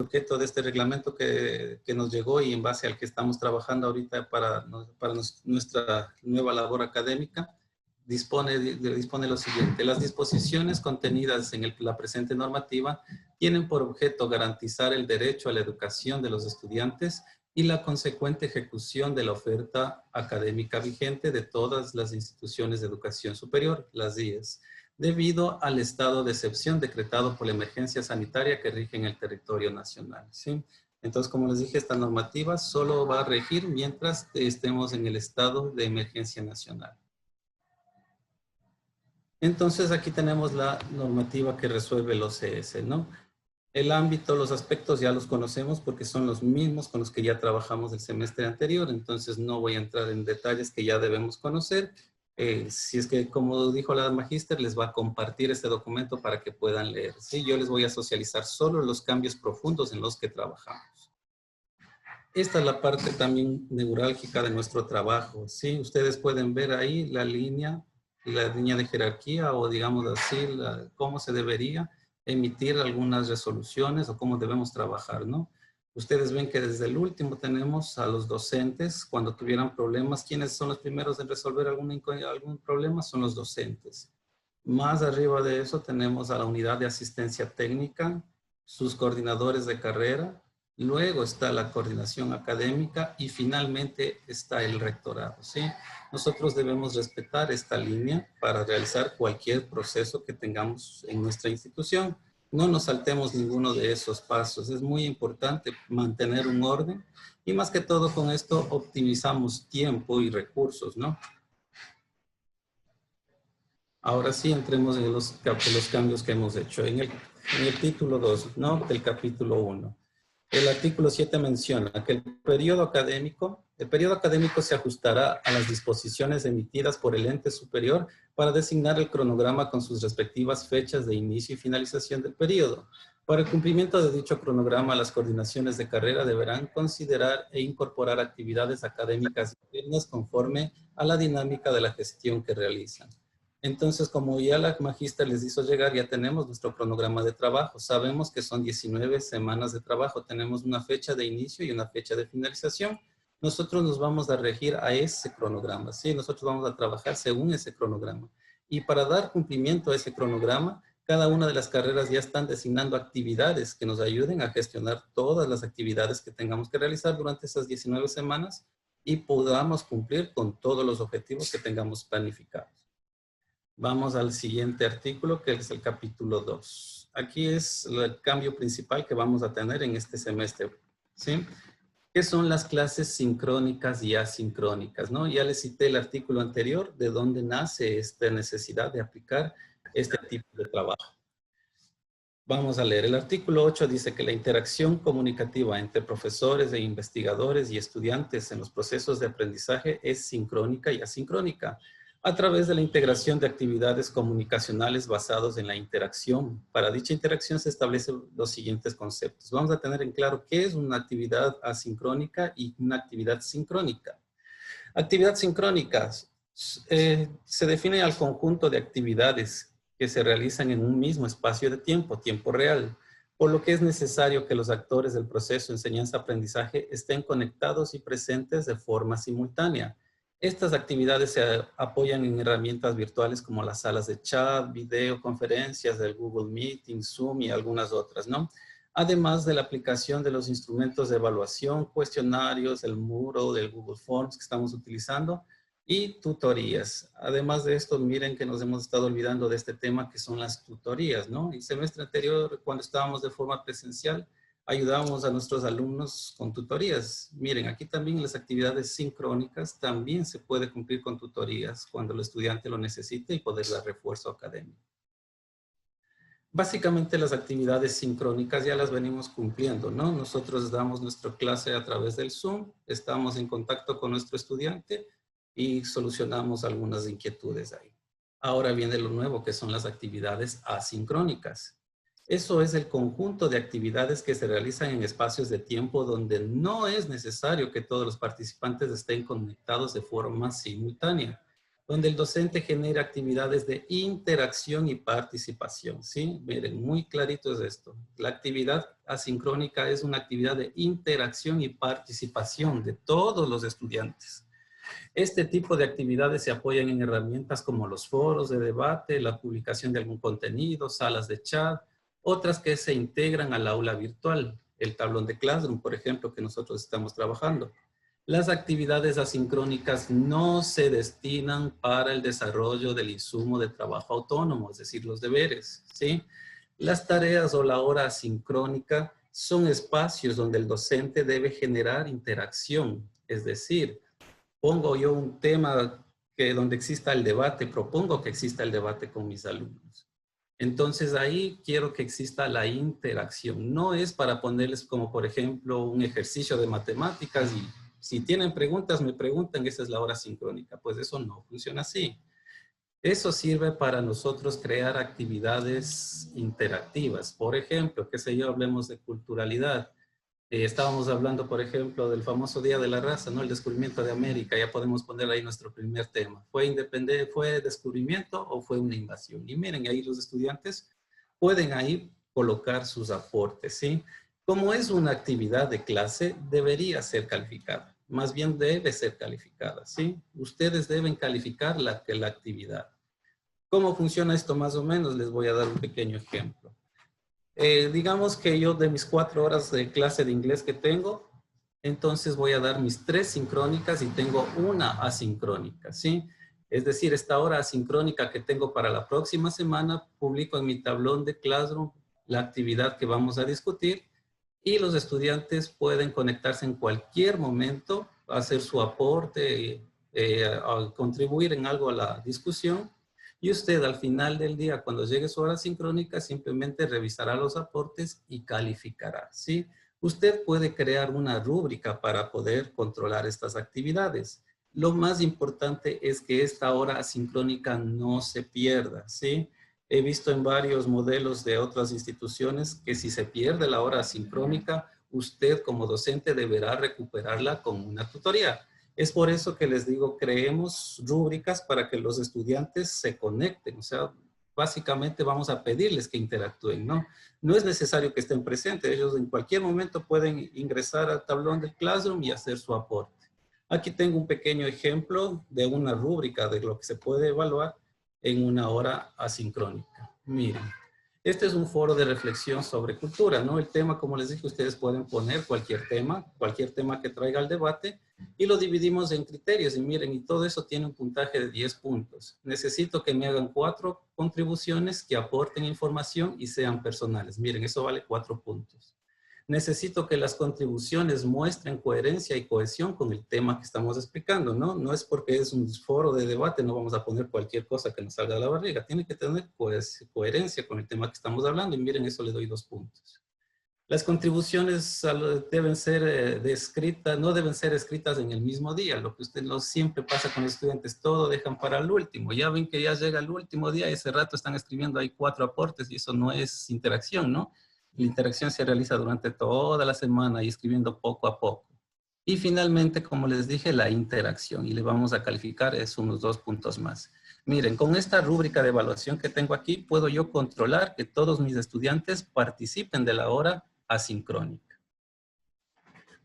objeto de este reglamento que nos llegó y en base al que estamos trabajando ahorita para nuestra nueva labor académica, dispone lo siguiente. Las disposiciones contenidas en la presente normativa tienen por objeto garantizar el derecho a la educación de los estudiantes y la consecuente ejecución de la oferta académica vigente de todas las instituciones de educación superior, las IES, debido al estado de excepción decretado por la emergencia sanitaria que rige en el territorio nacional, ¿sí? Entonces, como les dije, esta normativa solo va a regir mientras estemos en el estado de emergencia nacional. Entonces, aquí tenemos la normativa que resuelve el OCS, ¿no? El ámbito, los aspectos ya los conocemos porque son los mismos con los que ya trabajamos el semestre anterior, entonces no voy a entrar en detalles que ya debemos conocer. Si es que, como dijo la magíster, les va a compartir este documento para que puedan leer, ¿sí? Yo les voy a socializar solo los cambios profundos en los que trabajamos. Esta es la parte también neurálgica de nuestro trabajo, ¿sí? Ustedes pueden ver ahí la línea de jerarquía o digamos así, cómo se debería emitir algunas resoluciones o cómo debemos trabajar, ¿no? Ustedes ven que desde el último tenemos a los docentes, cuando tuvieran problemas, ¿quiénes son los primeros en resolver algún problema? Son los docentes. Más arriba de eso tenemos a la unidad de asistencia técnica, sus coordinadores de carrera, luego está la coordinación académica y finalmente está el rectorado, ¿sí? Nosotros debemos respetar esta línea para realizar cualquier proceso que tengamos en nuestra institución. No nos saltemos ninguno de esos pasos. Es muy importante mantener un orden y más que todo con esto optimizamos tiempo y recursos, ¿no? Ahora sí entremos en los cambios que hemos hecho. En el título 2, ¿no? Del capítulo 1. El artículo 7 menciona que el periodo académico se ajustará a las disposiciones emitidas por el ente superior para designar el cronograma con sus respectivas fechas de inicio y finalización del periodo. Para el cumplimiento de dicho cronograma, las coordinaciones de carrera deberán considerar e incorporar actividades académicas internas conforme a la dinámica de la gestión que realizan. Entonces, como ya la magíster les hizo llegar, ya tenemos nuestro cronograma de trabajo. Sabemos que son 19 semanas de trabajo. Tenemos una fecha de inicio y una fecha de finalización. Nosotros nos vamos a regir a ese cronograma, ¿sí? Nosotros vamos a trabajar según ese cronograma. Y para dar cumplimiento a ese cronograma, cada una de las carreras ya están designando actividades que nos ayuden a gestionar todas las actividades que tengamos que realizar durante esas 19 semanas y podamos cumplir con todos los objetivos que tengamos planificados. Vamos al siguiente artículo, que es el capítulo 2. Aquí es el cambio principal que vamos a tener en este semestre, ¿sí? ¿Qué son las clases sincrónicas y asincrónicas, no? Ya les cité el artículo anterior de dónde nace esta necesidad de aplicar este tipo de trabajo. Vamos a leer. El artículo 8 dice que la interacción comunicativa entre profesores e investigadores y estudiantes en los procesos de aprendizaje es sincrónica y asincrónica, a través de la integración de actividades comunicacionales basados en la interacción. Para dicha interacción se establecen los siguientes conceptos. Vamos a tener en claro qué es una actividad asincrónica y una actividad sincrónica. Actividad sincrónica se define al conjunto de actividades que se realizan en un mismo espacio de tiempo, tiempo real, por lo que es necesario que los actores del proceso de enseñanza-aprendizaje estén conectados y presentes de forma simultánea. Estas actividades se apoyan en herramientas virtuales como las salas de chat, videoconferencias del Google Meeting, Zoom y algunas otras, ¿no? Además de la aplicación de los instrumentos de evaluación, cuestionarios, el Moodle, del Google Forms que estamos utilizando y tutorías. Además de esto, miren que nos hemos estado olvidando de este tema que son las tutorías, ¿no? El semestre anterior, cuando estábamos de forma presencial, ayudábamos a nuestros alumnos con tutorías. Miren, aquí también las actividades sincrónicas también se puede cumplir con tutorías cuando el estudiante lo necesite y poder dar refuerzo académico. Básicamente las actividades sincrónicas ya las venimos cumpliendo, ¿no? Nosotros damos nuestra clase a través del Zoom, estamos en contacto con nuestro estudiante y solucionamos algunas inquietudes ahí. Ahora viene lo nuevo, que son las actividades asincrónicas. Eso es el conjunto de actividades que se realizan en espacios de tiempo donde no es necesario que todos los participantes estén conectados de forma simultánea. donde el docente genera actividades de interacción y participación, ¿sí? Miren, muy clarito es esto. La actividad asincrónica es una actividad de interacción y participación de todos los estudiantes. Este tipo de actividades se apoyan en herramientas como los foros de debate, la publicación de algún contenido, salas de chat, otras que se integran al aula virtual, el tablón de Classroom, por ejemplo, que nosotros estamos trabajando. Las actividades asincrónicas no se destinan para el desarrollo del insumo de trabajo autónomo, es decir, los deberes, ¿sí? Las tareas o la hora asincrónica son espacios donde el docente debe generar interacción, es decir, pongo yo un tema donde exista el debate, propongo que exista el debate con mis alumnos. Entonces ahí quiero que exista la interacción. No es para ponerles como por ejemplo un ejercicio de matemáticas y si tienen preguntas me preguntan, esa es la hora sincrónica. Pues eso no funciona así. Eso sirve para nosotros crear actividades interactivas. Por ejemplo, qué sé yo, hablemos de culturalidad. Estábamos hablando, por ejemplo, del famoso Día de la Raza, ¿no? El descubrimiento de América. Ya podemos poner ahí nuestro primer tema. ¿Fue independiente, fue descubrimiento o fue una invasión? Y miren, ahí los estudiantes pueden ahí colocar sus aportes, ¿sí? Como es una actividad de clase, debería ser calificada. Más bien debe ser calificada, ¿sí? Ustedes deben calificar la actividad. ¿Cómo funciona esto más o menos? Les voy a dar un pequeño ejemplo. Digamos que yo de mis 4 horas de clase de inglés que tengo, entonces voy a dar mis 3 sincrónicas y tengo una asincrónica, ¿sí? Es decir, esta hora asincrónica que tengo para la próxima semana, publico en mi tablón de Classroom la actividad que vamos a discutir y los estudiantes pueden conectarse en cualquier momento, hacer su aporte, a contribuir en algo a la discusión. Y usted al final del día, cuando llegue su hora sincrónica, simplemente revisará los aportes y calificará, ¿sí? Usted puede crear una rúbrica para poder controlar estas actividades. Lo más importante es que esta hora asincrónica no se pierda, ¿sí? He visto en varios modelos de otras instituciones que si se pierde la hora asincrónica, usted como docente deberá recuperarla con una tutoría. Es por eso que les digo, creemos rúbricas para que los estudiantes se conecten. O sea, básicamente vamos a pedirles que interactúen, ¿no? No es necesario que estén presentes. Ellos en cualquier momento pueden ingresar al tablón del Classroom y hacer su aporte. Aquí tengo un pequeño ejemplo de una rúbrica de lo que se puede evaluar en una hora asincrónica. Miren. Este es un foro de reflexión sobre cultura, ¿no? El tema, como les dije, ustedes pueden poner cualquier tema que traiga al debate y lo dividimos en criterios. Y miren, y todo eso tiene un puntaje de 10 puntos. Necesito que me hagan 4 contribuciones que aporten información y sean personales. Miren, eso vale 4 puntos. Necesito que las contribuciones muestren coherencia y cohesión con el tema que estamos explicando, ¿no? No es porque es un foro de debate, no vamos a poner cualquier cosa que nos salga de la barriga. Tiene que tener coherencia con el tema que estamos hablando y miren, eso le doy 2 puntos. Las contribuciones deben ser no deben ser escritas en el mismo día. Lo que usted no siempre pasa con los estudiantes, todo dejan para el último. Ya ven que ya llega el último día y ese rato están escribiendo ahí 4 aportes y eso no es interacción, ¿no? La interacción se realiza durante toda la semana y escribiendo poco a poco. Y finalmente, como les dije, la interacción. Y le vamos a calificar unos 2 puntos más. Miren, con esta rúbrica de evaluación que tengo aquí, puedo yo controlar que todos mis estudiantes participen de la hora asincrónica.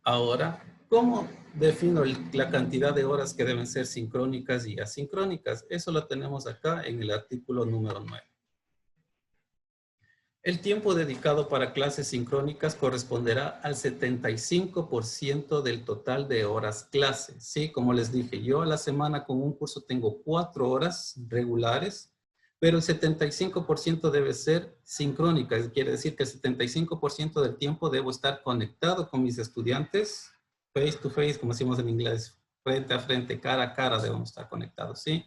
Ahora, ¿cómo defino la cantidad de horas que deben ser sincrónicas y asincrónicas? Eso lo tenemos acá en el artículo número 9. El tiempo dedicado para clases sincrónicas corresponderá al 75% del total de horas clase. Sí, como les dije, yo a la semana con un curso tengo 4 horas regulares, pero el 75% debe ser sincrónica. Quiere decir que el 75% del tiempo debo estar conectado con mis estudiantes, face to face, como decimos en inglés, frente a frente, cara a cara debemos estar conectados, ¿sí?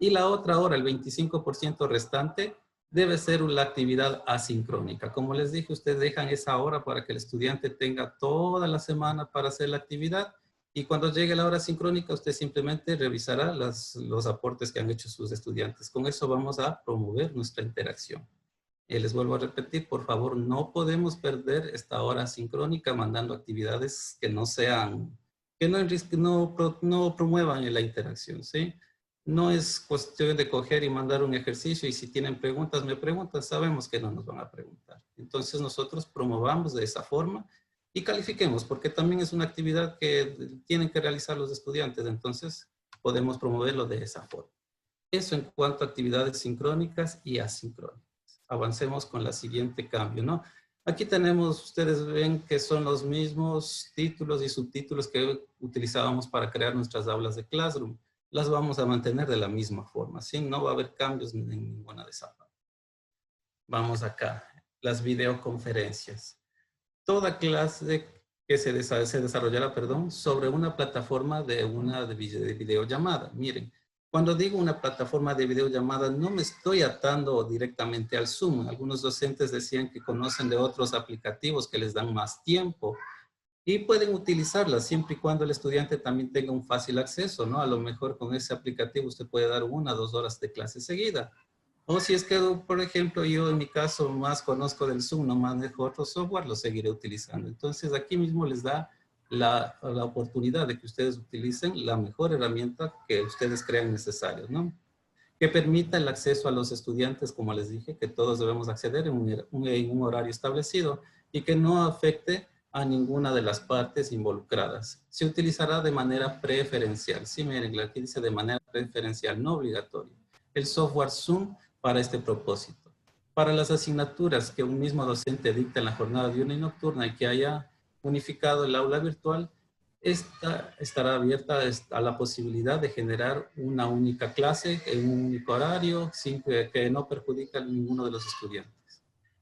Y la otra hora, el 25% restante, debe ser la actividad asincrónica. Como les dije, ustedes dejan esa hora para que el estudiante tenga toda la semana para hacer la actividad y cuando llegue la hora sincrónica usted simplemente revisará los aportes que han hecho sus estudiantes. Con eso vamos a promover nuestra interacción. Les vuelvo a repetir, por favor, no podemos perder esta hora sincrónica mandando actividades que no sean, que no promuevan la interacción, ¿sí? No es cuestión de coger y mandar un ejercicio y si tienen preguntas, me preguntan, sabemos que no nos van a preguntar. Entonces nosotros promovamos de esa forma y califiquemos, porque también es una actividad que tienen que realizar los estudiantes, entonces podemos promoverlo de esa forma. Eso en cuanto a actividades sincrónicas y asincrónicas. Avancemos con la siguiente cambio, ¿no? Aquí tenemos, ustedes ven que son los mismos títulos y subtítulos que utilizábamos para crear nuestras aulas de Classroom. Las vamos a mantener de la misma forma, ¿sí? No va a haber cambios en ninguna de esas partes. Vamos acá, las videoconferencias. Toda clase que se desarrollará, sobre una plataforma de videollamada. Miren, cuando digo una plataforma de videollamada, no me estoy atando directamente al Zoom. Algunos docentes decían que conocen de otros aplicativos que les dan más tiempo y pueden utilizarlas siempre y cuando el estudiante también tenga un fácil acceso, ¿no? A lo mejor con ese aplicativo usted puede dar 1 o 2 horas de clase seguida. O si es que, por ejemplo, yo en mi caso más conozco del Zoom, no manejo otro software, lo seguiré utilizando. Entonces aquí mismo les da la oportunidad de que ustedes utilicen la mejor herramienta que ustedes crean necesario, ¿no? Que permita el acceso a los estudiantes, como les dije, que todos debemos acceder en un horario establecido y que no afecte a ninguna de las partes involucradas. Se utilizará de manera preferencial. Sí, miren, aquí dice de manera preferencial, no obligatoria. El software Zoom para este propósito. Para las asignaturas que un mismo docente dicta en la jornada diurna y nocturna y que haya unificado el aula virtual, esta estará abierta a la posibilidad de generar una única clase en un único horario sin que no perjudique a ninguno de los estudiantes.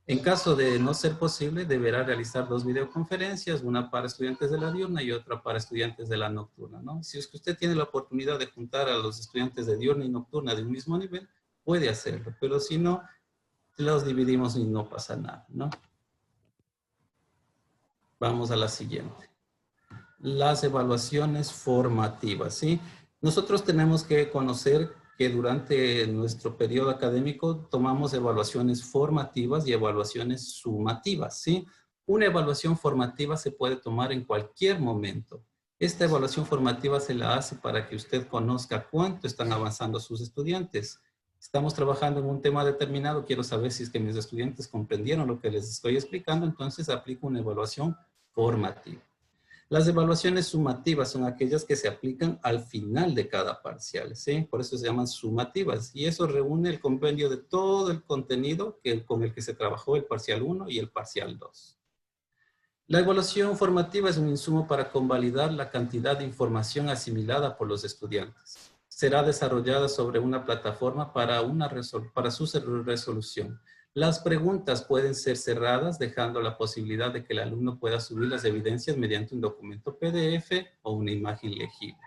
En caso de no ser posible, deberá realizar 2 videoconferencias, una para estudiantes de la diurna y otra para estudiantes de la nocturna, ¿no? Si es que usted tiene la oportunidad de juntar a los estudiantes de diurna y nocturna de un mismo nivel, puede hacerlo, pero si no, los dividimos y no pasa nada, ¿no? Vamos a la siguiente. Las evaluaciones formativas, ¿sí? Nosotros tenemos que conocer que durante nuestro periodo académico tomamos evaluaciones formativas y evaluaciones sumativas, ¿sí? Una evaluación formativa se puede tomar en cualquier momento. Esta evaluación formativa se la hace para que usted conozca cuánto están avanzando sus estudiantes. Estamos trabajando en un tema determinado, quiero saber si es que mis estudiantes comprendieron lo que les estoy explicando, entonces aplico una evaluación formativa. Las evaluaciones sumativas son aquellas que se aplican al final de cada parcial, ¿sí? Por eso se llaman sumativas. Y eso reúne el compendio de todo el contenido con el que se trabajó el parcial 1 y el parcial 2. La evaluación formativa es un insumo para convalidar la cantidad de información asimilada por los estudiantes. Será desarrollada sobre una plataforma para su resolución. Las preguntas pueden ser cerradas, dejando la posibilidad de que el alumno pueda subir las evidencias mediante un documento PDF o una imagen legible.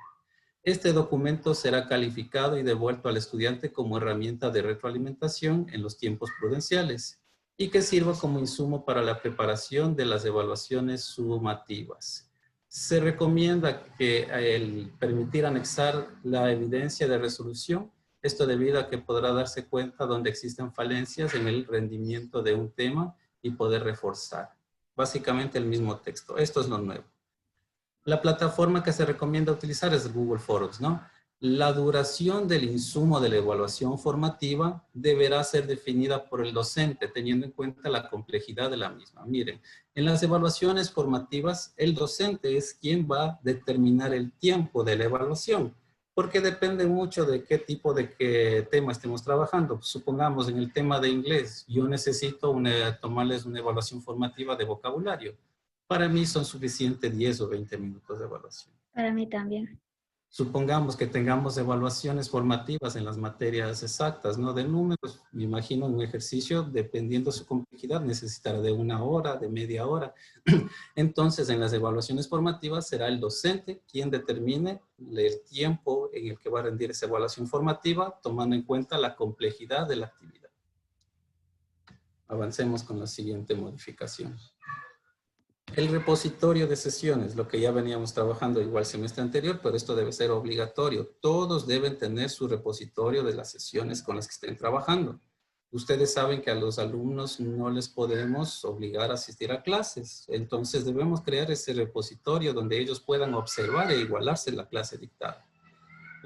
Este documento será calificado y devuelto al estudiante como herramienta de retroalimentación en los tiempos prudenciales y que sirva como insumo para la preparación de las evaluaciones sumativas. Se recomienda que el permitir anexar la evidencia de resolución, esto debido a que podrá darse cuenta donde existen falencias en el rendimiento de un tema y poder reforzar. Básicamente el mismo texto. Esto es lo nuevo. La plataforma que se recomienda utilizar es Google Forms, ¿no? La duración del insumo de la evaluación formativa deberá ser definida por el docente, teniendo en cuenta la complejidad de la misma. Miren, en las evaluaciones formativas, el docente es quien va a determinar el tiempo de la evaluación, porque depende mucho de qué tipo de tema estemos trabajando. Supongamos en el tema de inglés, yo necesito tomarles una evaluación formativa de vocabulario. Para mí son suficientes 10 o 20 minutos de evaluación. Para mí también. Supongamos que tengamos evaluaciones formativas en las materias exactas, ¿no? De números, me imagino un ejercicio, dependiendo de su complejidad, necesitará de 1 hora, de media hora. Entonces, en las evaluaciones formativas será el docente quien determine el tiempo en el que va a rendir esa evaluación formativa, tomando en cuenta la complejidad de la actividad. Avancemos con la siguiente modificación. El repositorio de sesiones, lo que ya veníamos trabajando igual semestre anterior, pero esto debe ser obligatorio. Todos deben tener su repositorio de las sesiones con las que estén trabajando. Ustedes saben que a los alumnos no les podemos obligar a asistir a clases. Entonces debemos crear ese repositorio donde ellos puedan observar e igualarse la clase dictada.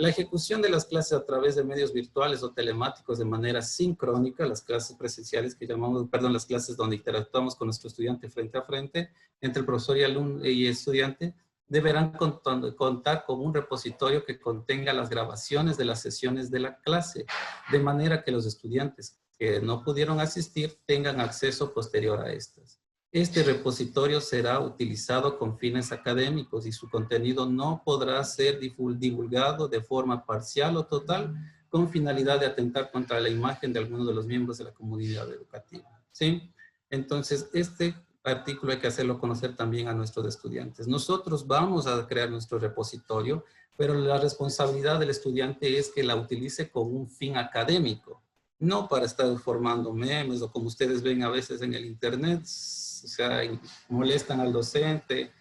La ejecución de las clases a través de medios virtuales o telemáticos de manera sincrónica, las clases presenciales que llamamos, perdón, las clases donde interactuamos con nuestro estudiante frente a frente, entre el profesor y alumno y estudiante, deberán contar con un repositorio que contenga las grabaciones de las sesiones de la clase, de manera que los estudiantes que no pudieron asistir tengan acceso posterior a estas. Este repositorio será utilizado con fines académicos y su contenido no podrá ser divulgado de forma parcial o total con finalidad de atentar contra la imagen de alguno de los miembros de la comunidad educativa. ¿Sí? Entonces, este artículo hay que hacerlo conocer también a nuestros estudiantes. Nosotros vamos a crear nuestro repositorio, pero la responsabilidad del estudiante es que la utilice con un fin académico, no para estar formando memes o como ustedes ven a veces en el internet, o sea, molestan al docente,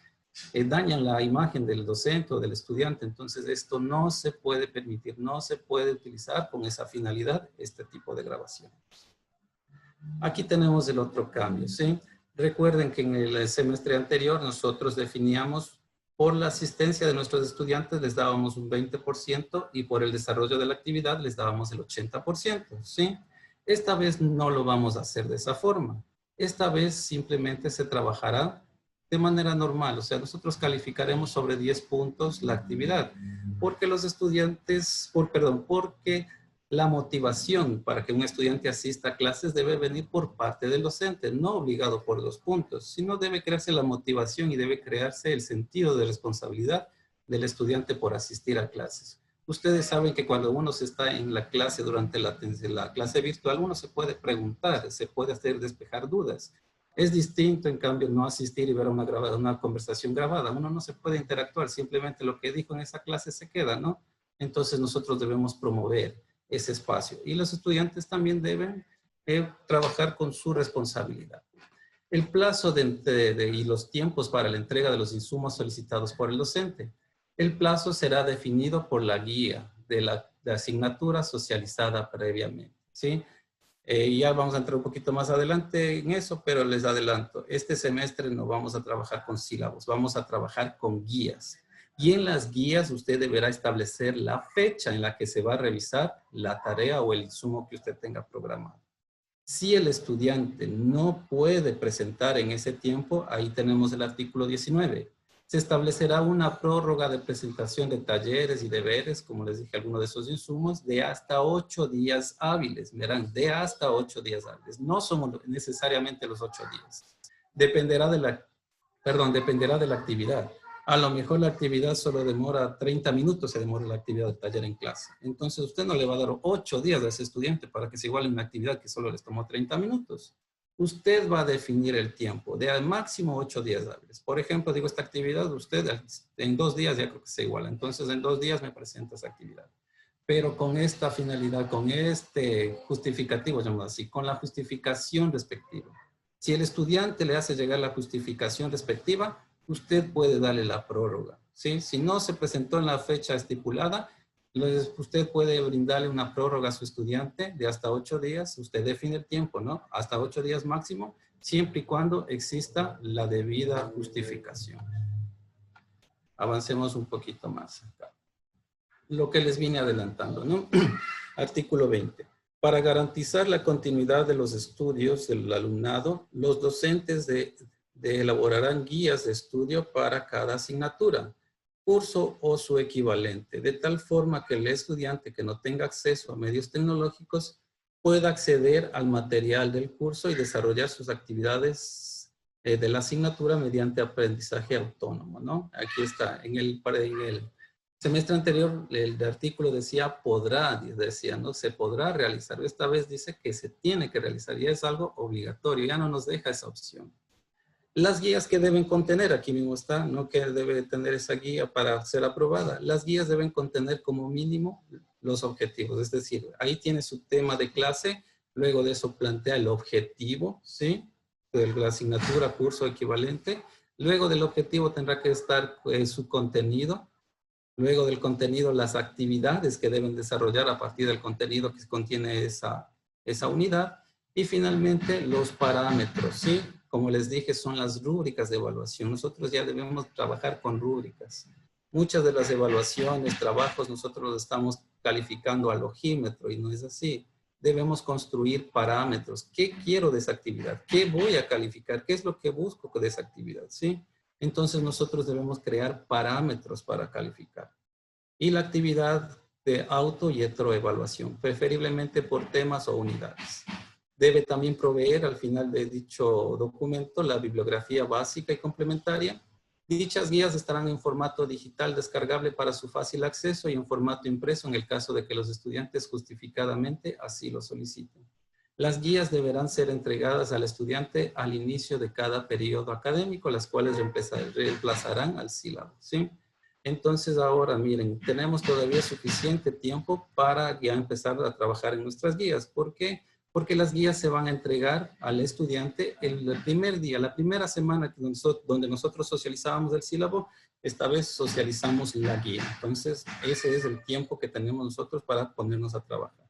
dañan la imagen del docente o del estudiante. Entonces esto no se puede permitir, no se puede utilizar con esa finalidad este tipo de grabación. Aquí tenemos el otro cambio, ¿sí? Recuerden que en el semestre anterior nosotros definíamos por la asistencia de nuestros estudiantes les dábamos un 20% y por el desarrollo de la actividad les dábamos el 80%, ¿sí? Esta vez no lo vamos a hacer de esa forma. Esta vez simplemente se trabajará de manera normal, o sea, nosotros calificaremos sobre 10 puntos la actividad, porque los estudiantes, porque la motivación para que un estudiante asista a clases debe venir por parte del docente, no obligado por los puntos, sino debe crearse la motivación y debe crearse el sentido de responsabilidad del estudiante por asistir a clases. Ustedes saben que cuando uno se está en la clase durante la clase virtual, uno se puede preguntar, se puede hacer despejar dudas. Es distinto, en cambio, no asistir y ver una conversación grabada. Uno no se puede interactuar, simplemente lo que dijo en esa clase se queda, ¿no? Entonces nosotros debemos promover ese espacio. Y los estudiantes también deben trabajar con su responsabilidad. El plazo y los tiempos para la entrega de los insumos solicitados por el docente. El plazo será definido por la guía de la asignatura socializada previamente, ¿sí? Ya vamos a entrar un poquito más adelante en eso, pero les adelanto, este semestre no vamos a trabajar con sílabos, vamos a trabajar con guías. Y en las guías usted deberá establecer la fecha en la que se va a revisar la tarea o el insumo que usted tenga programado. Si el estudiante no puede presentar en ese tiempo, ahí tenemos el artículo 19. Se establecerá una prórroga de presentación de talleres y deberes, como les dije, algunos de esos insumos, de hasta 8 días hábiles. Verán, de hasta 8 días hábiles. No son necesariamente los 8 días. Dependerá de la actividad. A lo mejor la actividad solo demora 30 minutos, se demora la actividad del taller en clase. Entonces usted no le va a dar 8 días a ese estudiante para que se iguale una actividad que solo les tomó 30 minutos. Usted va a definir el tiempo de al máximo 8 días hábiles. Por ejemplo, digo, esta actividad usted en 2 días ya creo que se iguala. Entonces en 2 días me presenta esa actividad. Pero con esta finalidad, con este justificativo, llamado así, con la justificación respectiva. Si el estudiante le hace llegar la justificación respectiva, usted puede darle la prórroga, ¿sí? Si no se presentó en la fecha estipulada, usted puede brindarle una prórroga a su estudiante de hasta 8 días. Usted define el tiempo, ¿no? Hasta 8 días máximo, siempre y cuando exista la debida justificación. Avancemos un poquito más acá. Lo que les vine adelantando, ¿no? Artículo 20. Para garantizar la continuidad de los estudios del alumnado, los docentes elaborarán guías de estudio para cada asignatura, curso o su equivalente, de tal forma que el estudiante que no tenga acceso a medios tecnológicos pueda acceder al material del curso y desarrollar sus actividades de la asignatura mediante aprendizaje autónomo, ¿no? Aquí está, en el semestre anterior el artículo decía ¿no? Se podrá realizar. Esta vez dice que se tiene que realizar, ya es algo obligatorio, ya no nos deja esa opción. Las guías que deben contener, aquí mismo está, no que debe tener esa guía para ser aprobada. Las guías deben contener como mínimo los objetivos, es decir, ahí tiene su tema de clase, luego de eso plantea el objetivo, ¿sí? De la asignatura, curso equivalente. Luego del objetivo tendrá que estar su contenido. Luego del contenido, las actividades que deben desarrollar a partir del contenido que contiene esa unidad. Y finalmente, los parámetros, ¿sí? Como les dije, son las rúbricas de evaluación. Nosotros ya debemos trabajar con rúbricas. Muchas de las evaluaciones, trabajos, nosotros los estamos calificando al ojímetro y no es así. Debemos construir parámetros. ¿Qué quiero de esa actividad? ¿Qué voy a calificar? ¿Qué es lo que busco de esa actividad? ¿Sí? Entonces nosotros debemos crear parámetros para calificar. Y la actividad de auto y retroevaluación, preferiblemente por temas o unidades. Debe también proveer al final de dicho documento la bibliografía básica y complementaria. Dichas guías estarán en formato digital descargable para su fácil acceso y en formato impreso en el caso de que los estudiantes justificadamente así lo soliciten. Las guías deberán ser entregadas al estudiante al inicio de cada periodo académico, las cuales reemplazarán al sílabo, ¿sí? Entonces ahora miren, tenemos todavía suficiente tiempo para ya empezar a trabajar en nuestras guías. ¿Por qué? Porque las guías se van a entregar al estudiante el primer día, la primera semana donde nosotros socializábamos el sílabo, esta vez socializamos la guía. Entonces ese es el tiempo que tenemos nosotros para ponernos a trabajar.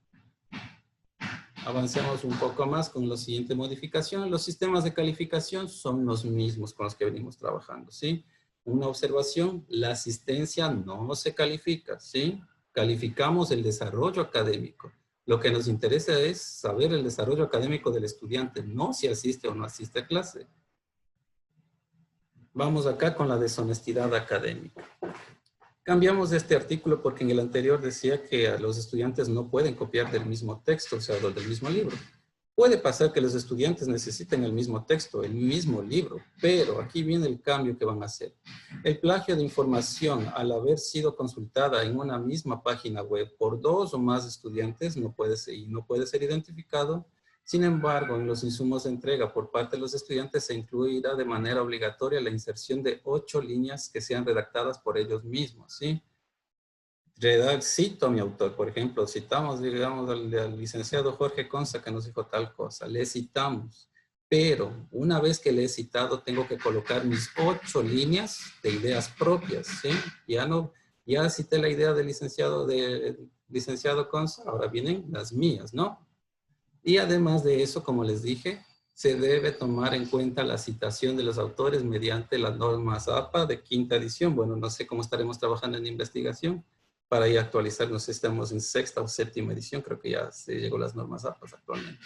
Avancemos un poco más con la siguiente modificación. Los sistemas de calificación son los mismos con los que venimos trabajando, ¿sí? Una observación, la asistencia no se califica, ¿sí? Calificamos el desarrollo académico. Lo que nos interesa es saber el desarrollo académico del estudiante, no si asiste o no asiste a clase. Vamos acá con la deshonestidad académica. Cambiamos este artículo porque en el anterior decía que los estudiantes no pueden copiar del mismo texto, o sea, del mismo libro. Puede pasar que los estudiantes necesiten el mismo texto, el mismo libro, pero aquí viene el cambio que van a hacer. El plagio de información, al haber sido consultada en una misma página web por 2 o más estudiantes, no puede ser identificado. Sin embargo, en los insumos de entrega por parte de los estudiantes se incluirá de manera obligatoria la inserción de 8 líneas que sean redactadas por ellos mismos, ¿sí? Cito a mi autor, por ejemplo, citamos, digamos, al licenciado Jorge Conza que nos dijo tal cosa, le citamos, pero una vez que le he citado tengo que colocar mis 8 líneas de ideas propias, ¿sí? Ya cité la idea del licenciado Conza, ahora vienen las mías, ¿no? Y además de eso, como les dije, se debe tomar en cuenta la citación de los autores mediante las normas APA de 5ª edición. Bueno, no sé cómo estaremos trabajando en investigación para ir a actualizar. No sé si estamos en 6ª o 7ª edición. Creo que ya se llegó las normas APA actualmente.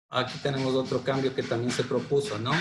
Aquí tenemos otro cambio que también se propuso, ¿no?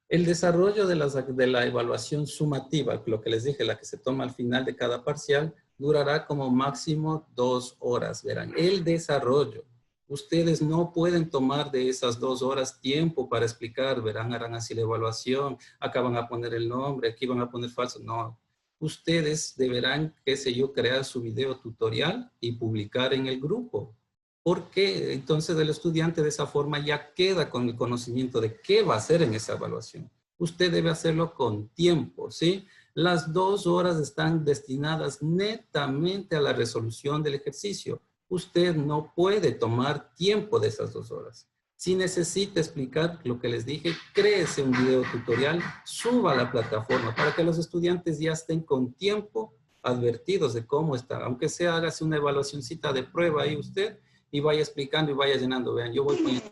El desarrollo de la evaluación sumativa, lo que les dije, la que se toma al final de cada parcial, durará como máximo 2 horas, verán. El desarrollo. Ustedes no pueden tomar de esas 2 horas tiempo para explicar, verán, harán así la evaluación, acá van a poner el nombre, aquí van a poner falso. No. Ustedes deberán, qué sé yo, crear su video tutorial y publicar en el grupo. Porque entonces el estudiante de esa forma ya queda con el conocimiento de qué va a hacer en esa evaluación. Usted debe hacerlo con tiempo, ¿sí? Las 2 horas están destinadas netamente a la resolución del ejercicio. Usted no puede tomar tiempo de esas 2 horas. Si necesita explicar lo que les dije, créese un video tutorial, suba a la plataforma para que los estudiantes ya estén con tiempo advertidos de cómo está. Aunque sea, hágase una evaluacioncita de prueba ahí usted y vaya explicando y vaya llenando. Vean, yo voy poniendo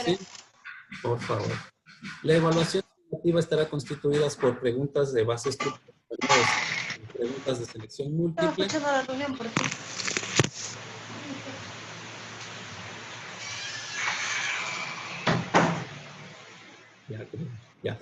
¿sí? Por favor. La evaluación formativa estará constituida por preguntas de base estructural, preguntas de selección múltiple. Ya.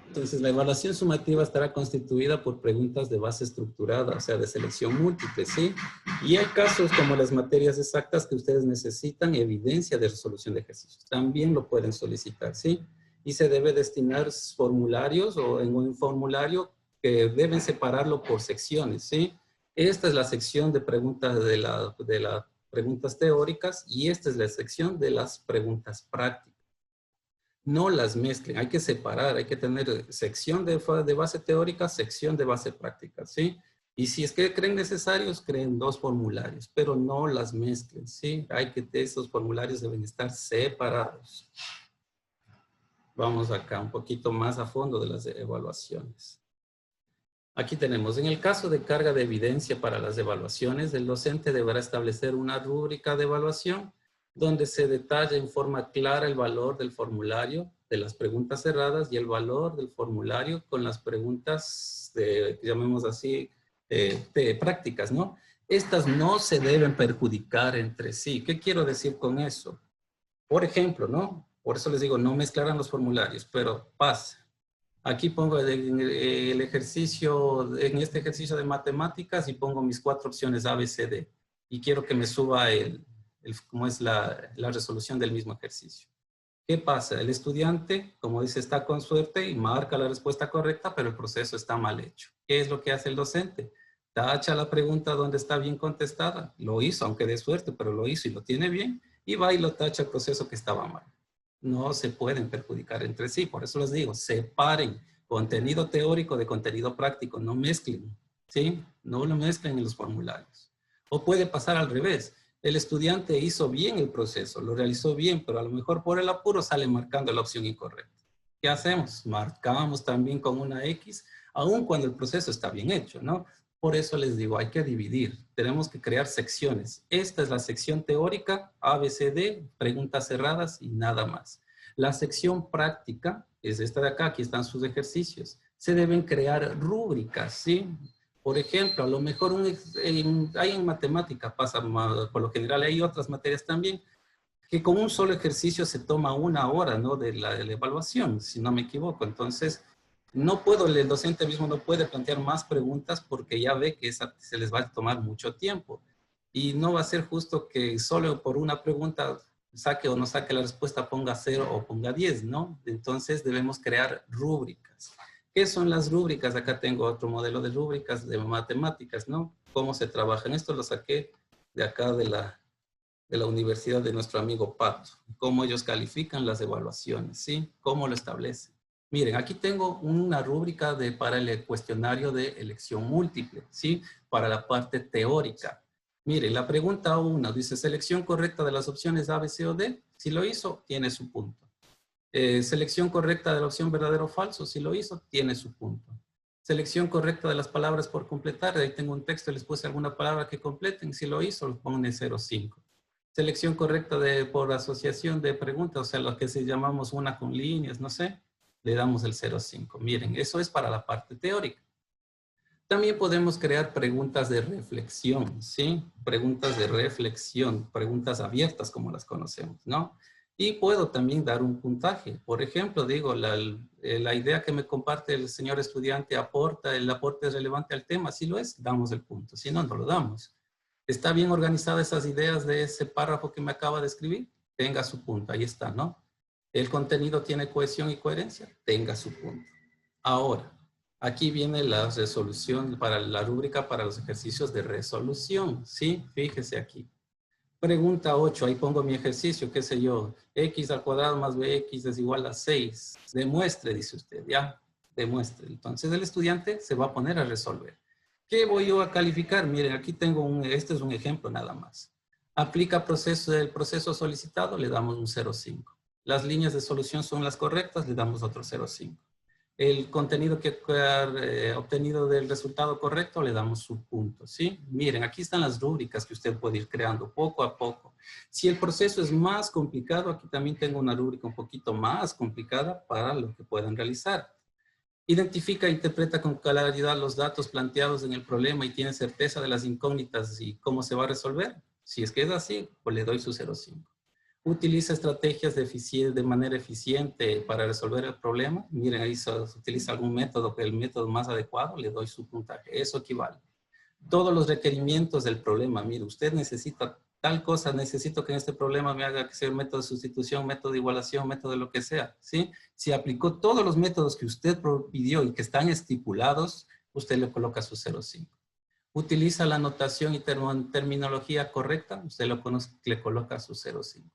Entonces, la evaluación sumativa estará constituida por preguntas de base estructurada, o sea, de selección múltiple, ¿sí? Y hay casos como las materias exactas que ustedes necesitan evidencia de resolución de ejercicios. También lo pueden solicitar, ¿sí? Y se debe destinar formularios o en un formulario que deben separarlo por secciones, ¿sí? Esta es la sección de preguntas de las preguntas teóricas y esta es la sección de las preguntas prácticas. No las mezclen, hay que separar, hay que tener sección de base teórica, sección de base práctica, ¿sí? Y si es que creen necesarios, creen 2 formularios, pero no las mezclen, ¿sí? Esos formularios deben estar separados. Vamos acá un poquito más a fondo de las evaluaciones. Aquí tenemos, en el caso de carga de evidencia para las evaluaciones, el docente deberá establecer una rúbrica de evaluación donde se detalla en forma clara el valor del formulario de las preguntas cerradas y el valor del formulario con las preguntas llamemos así, de prácticas, ¿no? Estas no se deben perjudicar entre sí. ¿Qué quiero decir con eso? Por ejemplo, ¿no? Por eso les digo, no mezclarán los formularios, pero pasa. Aquí pongo el ejercicio, en este ejercicio de matemáticas y pongo mis 4 opciones A, B, C, D. Y quiero que me suba cómo es la resolución del mismo ejercicio. ¿Qué pasa? El estudiante, como dice, está con suerte y marca la respuesta correcta, pero el proceso está mal hecho. ¿Qué es lo que hace el docente? Tacha la pregunta donde está bien contestada. Lo hizo, aunque de suerte, pero lo hizo y lo tiene bien. Y va y lo tacha el proceso que estaba mal. No se pueden perjudicar entre sí. Por eso les digo, separen contenido teórico de contenido práctico. No mezclen, ¿sí? No lo mezclen en los formularios. O puede pasar al revés. El estudiante hizo bien el proceso, lo realizó bien, pero a lo mejor por el apuro sale marcando la opción incorrecta. ¿Qué hacemos? Marcamos también con una X, aun cuando el proceso está bien hecho, ¿no? Por eso les digo, hay que dividir. Tenemos que crear secciones. Esta es la sección teórica, A, B, C, D, preguntas cerradas y nada más. La sección práctica es esta de acá, aquí están sus ejercicios. Se deben crear rúbricas, ¿sí? Por ejemplo, a lo mejor hay en matemática, pasa por lo general, hay otras materias también, que con un solo ejercicio se toma 1 hora, ¿no? De la evaluación, si no me equivoco. Entonces, el docente mismo no puede plantear más preguntas porque ya ve que se les va a tomar mucho tiempo. Y no va a ser justo que solo por una pregunta saque o no saque la respuesta, ponga 0 o ponga 10, ¿no? Entonces, debemos crear rúbricas. ¿Qué son las rúbricas? Acá tengo otro modelo de rúbricas de matemáticas, ¿no? ¿Cómo se trabajan? Esto lo saqué de acá de la universidad de nuestro amigo Pato. Cómo ellos califican las evaluaciones, ¿sí? Cómo lo establecen. Miren, aquí tengo una rúbrica para el cuestionario de elección múltiple, ¿sí? Para la parte teórica. Miren, la pregunta 1 dice, selección correcta de las opciones A, B, C o D. Si lo hizo, tiene su punto. Selección correcta de la opción verdadero o falso. Si lo hizo, tiene su punto. Selección correcta de las palabras por completar. Ahí tengo un texto, les puse alguna palabra que completen. Si lo hizo, lo ponen 0,5. Selección correcta por asociación de preguntas, o sea, lo que se llamamos una con líneas, no sé, le damos el 0,5. Miren, eso es para la parte teórica. También podemos crear preguntas de reflexión, ¿sí? Preguntas de reflexión, preguntas abiertas como las conocemos, ¿no? Y puedo también dar un puntaje. Por ejemplo, digo, la idea que me comparte el señor estudiante el aporte es relevante al tema. Si lo es, damos el punto. Si no, no lo damos. ¿Está bien organizada esas ideas de ese párrafo que me acaba de escribir? Tenga su punto, ahí está, ¿no? ¿El contenido tiene cohesión y coherencia? Tenga su punto. Ahora, aquí viene la resolución para la rúbrica para los ejercicios de resolución, ¿sí? Fíjese aquí. Pregunta 8, ahí pongo mi ejercicio, qué sé yo, x al cuadrado más bx es igual a 6. Demuestre, dice usted, ya, demuestre. Entonces el estudiante se va a poner a resolver. ¿Qué voy yo a calificar? Miren, aquí tengo este es un ejemplo nada más. Aplica el proceso solicitado, le damos un 0,5. Las líneas de solución son las correctas, le damos otro 0,5. El contenido que ha obtenido del resultado correcto, le damos su punto, ¿sí? Miren, aquí están las rúbricas que usted puede ir creando poco a poco. Si el proceso es más complicado, aquí también tengo una rúbrica un poquito más complicada para lo que puedan realizar. Identifica e interpreta con claridad los datos planteados en el problema y tiene certeza de las incógnitas y cómo se va a resolver. Si es que es así, pues le doy su 0,5. Utiliza estrategias de manera eficiente para resolver el problema. Miren, ahí se utiliza algún método, el método más adecuado, le doy su puntaje. Eso equivale. Todos los requerimientos del problema. Mire, usted necesita tal cosa, necesito que en este problema me haga que sea método de sustitución, método de igualación, método de lo que sea, ¿sí? Si aplicó todos los métodos que usted pidió y que están estipulados, usted le coloca su 0,5. Utiliza la notación y terminología correcta, usted le coloca su 0,5.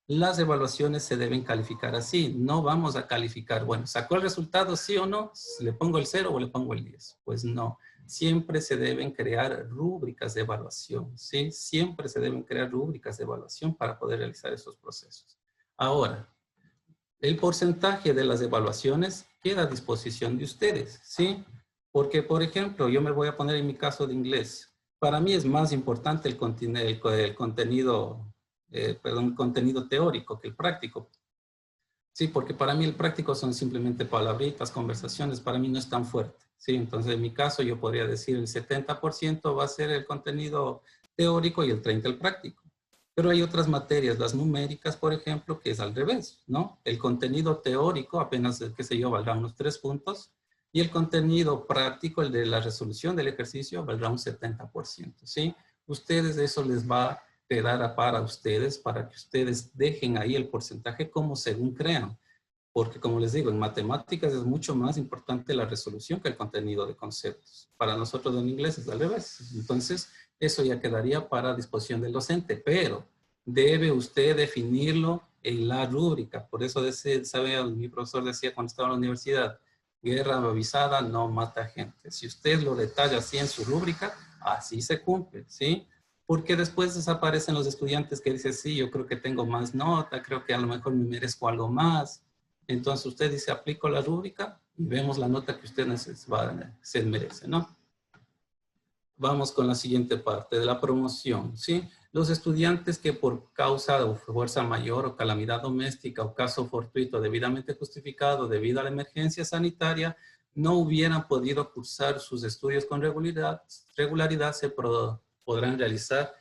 Las evaluaciones se deben calificar así. No vamos a calificar, bueno, ¿sacó el resultado sí o no? ¿Le pongo el 0 o le pongo el 10? Pues no. Siempre se deben crear rúbricas de evaluación, ¿sí? Siempre se deben crear rúbricas de evaluación para poder realizar esos procesos. Ahora, el porcentaje de las evaluaciones queda a disposición de ustedes, ¿sí? Porque, por ejemplo, yo me voy a poner en mi caso de inglés. Para mí es más importante el contenido contenido teórico que el práctico. Sí, porque para mí el práctico son simplemente palabritas, conversaciones, para mí no es tan fuerte. Sí, entonces en mi caso yo podría decir el 70% va a ser el contenido teórico y el 30% el práctico. Pero hay otras materias, las numéricas, por ejemplo, que es al revés, ¿no? El contenido teórico apenas, qué sé yo, valdrá unos 3 puntos y el contenido práctico, el de la resolución del ejercicio, valdrá un 70%, ¿sí? Ustedes, eso les va a quedar para ustedes, para que ustedes dejen ahí el porcentaje como según crean. Porque como les digo, en matemáticas es mucho más importante la resolución que el contenido de conceptos. Para nosotros en inglés es al revés. Entonces, eso ya quedaría para disposición del docente, pero debe usted definirlo en la rúbrica. Por eso, sabe, mi profesor decía cuando estaba en la universidad, guerra avisada no mata gente. Si usted lo detalla así en su rúbrica, así se cumple, ¿sí? Porque después desaparecen los estudiantes que dicen, sí, yo creo que tengo más nota, creo que a lo mejor me merezco algo más. Entonces usted dice, aplico la rúbrica y vemos la nota que usted se merece, ¿no? Vamos con la siguiente parte de la promoción, ¿sí? Los estudiantes que por causa de fuerza mayor o calamidad doméstica o caso fortuito debidamente justificado debido a la emergencia sanitaria no hubieran podido cursar sus estudios con regularidad se podrán realizar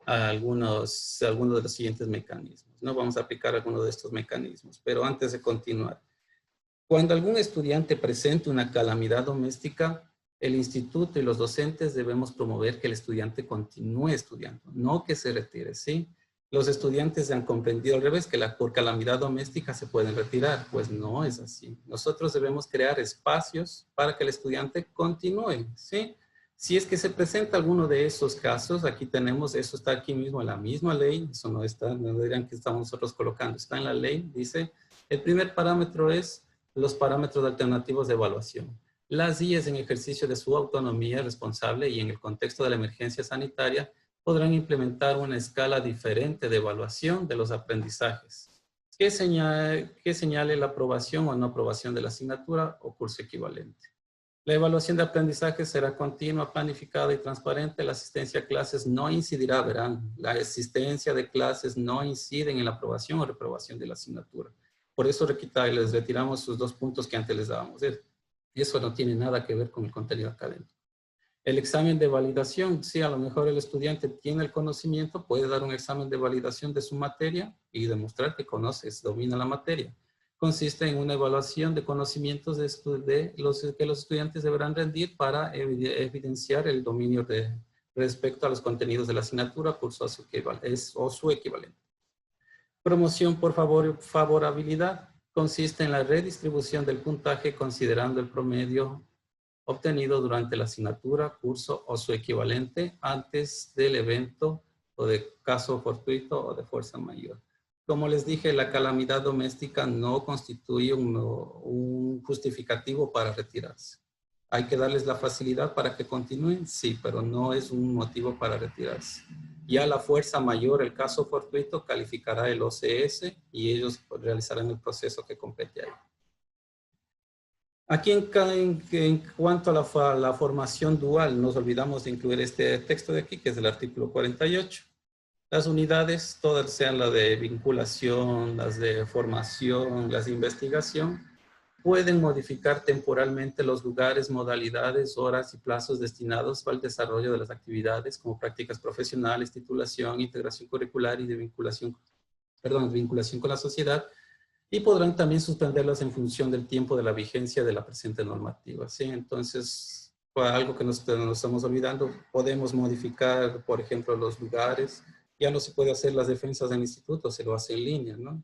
algunos de los siguientes mecanismos, ¿no? Vamos a aplicar algunos de estos mecanismos, pero antes de continuar. Cuando algún estudiante presente una calamidad doméstica, el instituto y los docentes debemos promover que el estudiante continúe estudiando, no que se retire, ¿sí? Los estudiantes han comprendido al revés, que por calamidad doméstica se pueden retirar. Pues no es así. Nosotros debemos crear espacios para que el estudiante continúe, ¿sí? Si es que se presenta alguno de esos casos, aquí tenemos, eso está aquí mismo en la misma ley, eso no está, no dirán que estamos nosotros colocando, está en la ley, dice, el primer parámetro es los parámetros alternativos de evaluación. Las IES en ejercicio de su autonomía responsable y en el contexto de la emergencia sanitaria podrán implementar una escala diferente de evaluación de los aprendizajes que señale la aprobación o no aprobación de la asignatura o curso equivalente. La evaluación de aprendizaje será continua, planificada y transparente. La asistencia a clases no incidirá, verán, la asistencia de clases no incide en la aprobación o reprobación de la asignatura. Por eso les retiramos sus 2 puntos que antes les dábamos. Eso no tiene nada que ver con el contenido académico. El examen de validación, sí, a lo mejor el estudiante tiene el conocimiento, puede dar un examen de validación de su materia y demostrar que domina la materia. Consiste en una evaluación de conocimientos que los estudiantes deberán rendir para evidenciar el dominio respecto a los contenidos de la asignatura, curso o su equivalente. Promoción por favorabilidad consiste en la redistribución del puntaje considerando el promedio obtenido durante la asignatura, curso o su equivalente antes del evento o de caso fortuito o de fuerza mayor. Como les dije, la calamidad doméstica no constituye un justificativo para retirarse. ¿Hay que darles la facilidad para que continúen? Sí, pero no es un motivo para retirarse. Ya la fuerza mayor, el caso fortuito, calificará el OCS y ellos realizarán el proceso que compete ahí. Aquí en cuanto a la formación dual, nos olvidamos de incluir este texto de aquí, que es el artículo 48. Las unidades, todas sean las de vinculación, las de formación, las de investigación, pueden modificar temporalmente los lugares, modalidades, horas y plazos destinados al desarrollo de las actividades como prácticas profesionales, titulación, integración curricular y de vinculación con la sociedad, y podrán también suspenderlas en función del tiempo de la vigencia de la presente normativa, ¿sí? Entonces, algo que nos estamos olvidando, podemos modificar, por ejemplo, los lugares. Ya no se puede hacer las defensas del instituto, se lo hace en línea, ¿no?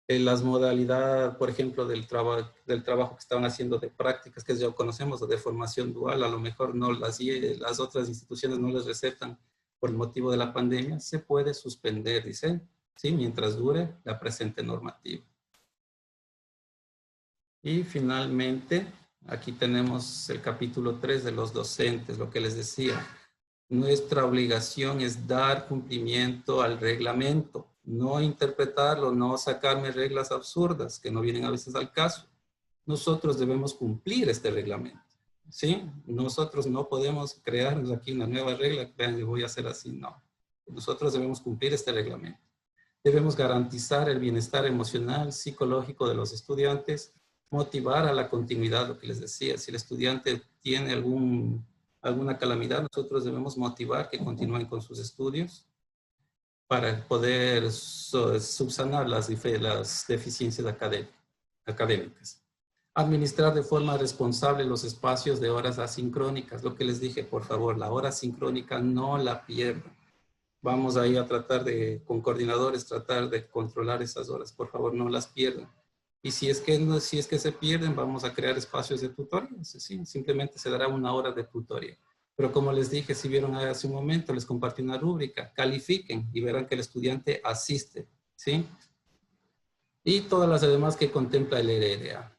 Las modalidades, por ejemplo, del trabajo que estaban haciendo de prácticas, que ya conocemos, o de formación dual, a lo mejor no las otras instituciones no les recetan por el motivo de la pandemia, se puede suspender, dice, ¿sí? Mientras dure la presente normativa. Y finalmente, aquí tenemos el capítulo 3 de los docentes, lo que les decía. Nuestra obligación es dar cumplimiento al reglamento, no interpretarlo, no sacarme reglas absurdas que no vienen a veces al caso. Nosotros debemos cumplir este reglamento, ¿sí? Nosotros no podemos crearnos aquí una nueva regla, vean, que voy a hacer así, no. Nosotros debemos cumplir este reglamento. Debemos garantizar el bienestar emocional, psicológico de los estudiantes, motivar a la continuidad, lo que les decía. Si el estudiante tiene alguna calamidad, nosotros debemos motivar que continúen con sus estudios para poder subsanar las deficiencias académicas. Administrar de forma responsable los espacios de horas asincrónicas. Lo que les dije, por favor, la hora sincrónica no la pierdan. Vamos ahí a tratar de, con coordinadores, tratar de controlar esas horas. Por favor, no las pierdan. Y si es que se pierden, vamos a crear espacios de tutoría. Sí, simplemente se dará una hora de tutoría. Pero como les dije, si vieron hace un momento, les compartí una rúbrica. Califiquen y verán que el estudiante asiste, ¿sí? Y todas las demás que contempla el LRA.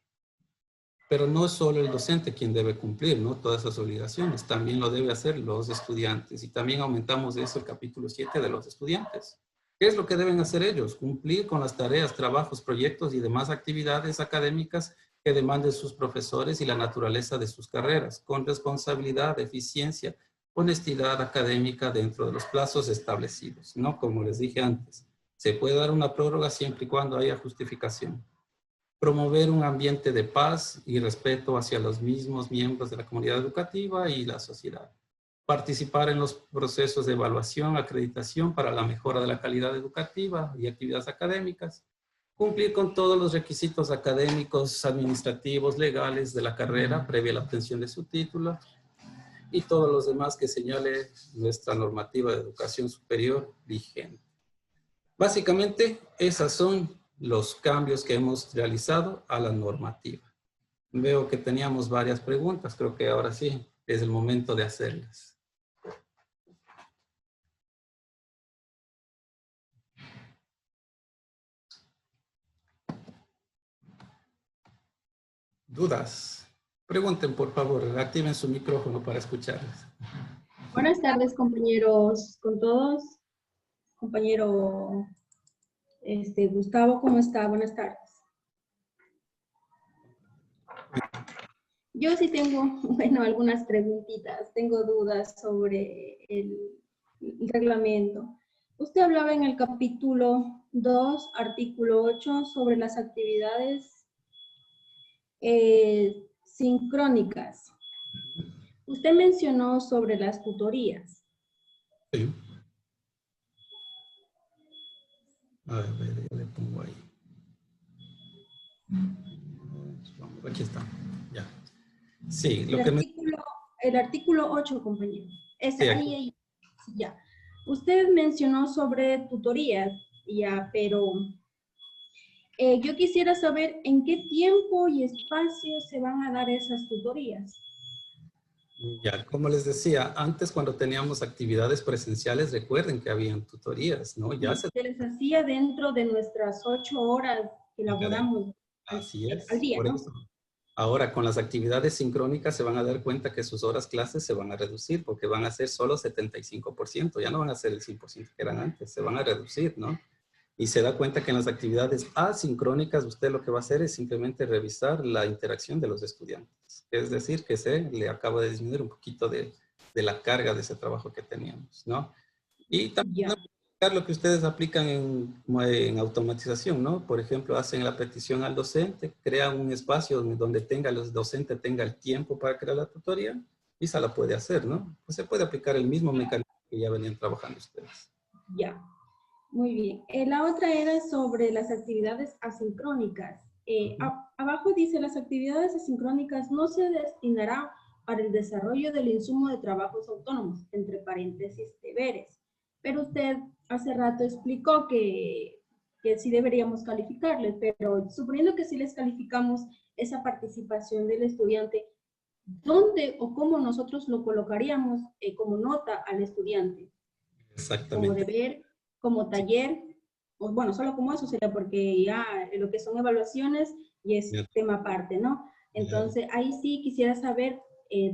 Pero no es solo el docente quien debe cumplir, ¿no? Todas esas obligaciones, también lo debe hacer los estudiantes. Y también aumentamos de eso el capítulo 7 de los estudiantes. ¿Qué es lo que deben hacer ellos? Cumplir con las tareas, trabajos, proyectos y demás actividades académicas que demanden sus profesores y la naturaleza de sus carreras, con responsabilidad, eficiencia, honestidad académica dentro de los plazos establecidos, ¿no? Como les dije antes, se puede dar una prórroga siempre y cuando haya justificación. Promover un ambiente de paz y respeto hacia los mismos miembros de la comunidad educativa y la sociedad. Participar en los procesos de evaluación, acreditación para la mejora de la calidad educativa y actividades académicas. Cumplir con todos los requisitos académicos, administrativos, legales de la carrera previa a la obtención de su título y todos los demás que señale nuestra normativa de educación superior vigente. Básicamente, esas son los cambios que hemos realizado a la normativa. Veo que teníamos varias preguntas, creo que ahora sí es el momento de hacerlas. ¿Dudas? Pregunten, por favor, activen su micrófono para escucharles. Buenas tardes, compañeros, con todos. Compañero Gustavo, ¿cómo está? Buenas tardes. Yo sí tengo, bueno, algunas preguntitas. Tengo dudas sobre el reglamento. Usted hablaba en el capítulo 2, artículo 8, sobre las actividades sincrónicas. Usted mencionó sobre las tutorías. Sí. A ver, ya le pongo ahí. Aquí está, ya. Sí, lo que el artículo 8, compañero. Sí, Ahí, ya. Usted mencionó sobre tutorías, ya, pero yo quisiera saber en qué tiempo y espacio se van a dar esas tutorías. Ya, como les decía, antes cuando teníamos actividades presenciales, recuerden que habían tutorías, ¿no? Ya se les hacía dentro de nuestras 8 horas que elaboramos Así es, al día, por ¿no? eso. Ahora, con las actividades sincrónicas se van a dar cuenta que sus horas clases se van a reducir porque van a ser solo 75%, ya no van a ser el 100% que eran antes, se van a reducir, ¿no? Y se da cuenta que en las actividades asincrónicas usted lo que va a hacer es simplemente revisar la interacción de los estudiantes. Es decir, que se le acaba de disminuir un poquito de la carga de ese trabajo que teníamos, ¿no? Y también aplicar lo que ustedes aplican en automatización, ¿no? Por ejemplo, hacen la petición al docente, crean un espacio donde el docente tenga el tiempo para crear la tutoría y se la puede hacer, ¿no? Pues se puede aplicar el mismo mecanismo que ya venían trabajando ustedes. Ya. Muy bien. La otra era sobre las actividades asincrónicas. Abajo dice, las actividades asincrónicas no se destinarán para el desarrollo del insumo de trabajos autónomos, entre paréntesis, deberes. Pero usted hace rato explicó que sí deberíamos calificarles, pero suponiendo que sí les calificamos esa participación del estudiante, ¿dónde o cómo nosotros lo colocaríamos como nota al estudiante? Exactamente. Como deber, como taller, o bueno, solo como eso sería porque ya lo que son evaluaciones y es tema aparte, ¿no? Entonces, ahí sí quisiera saber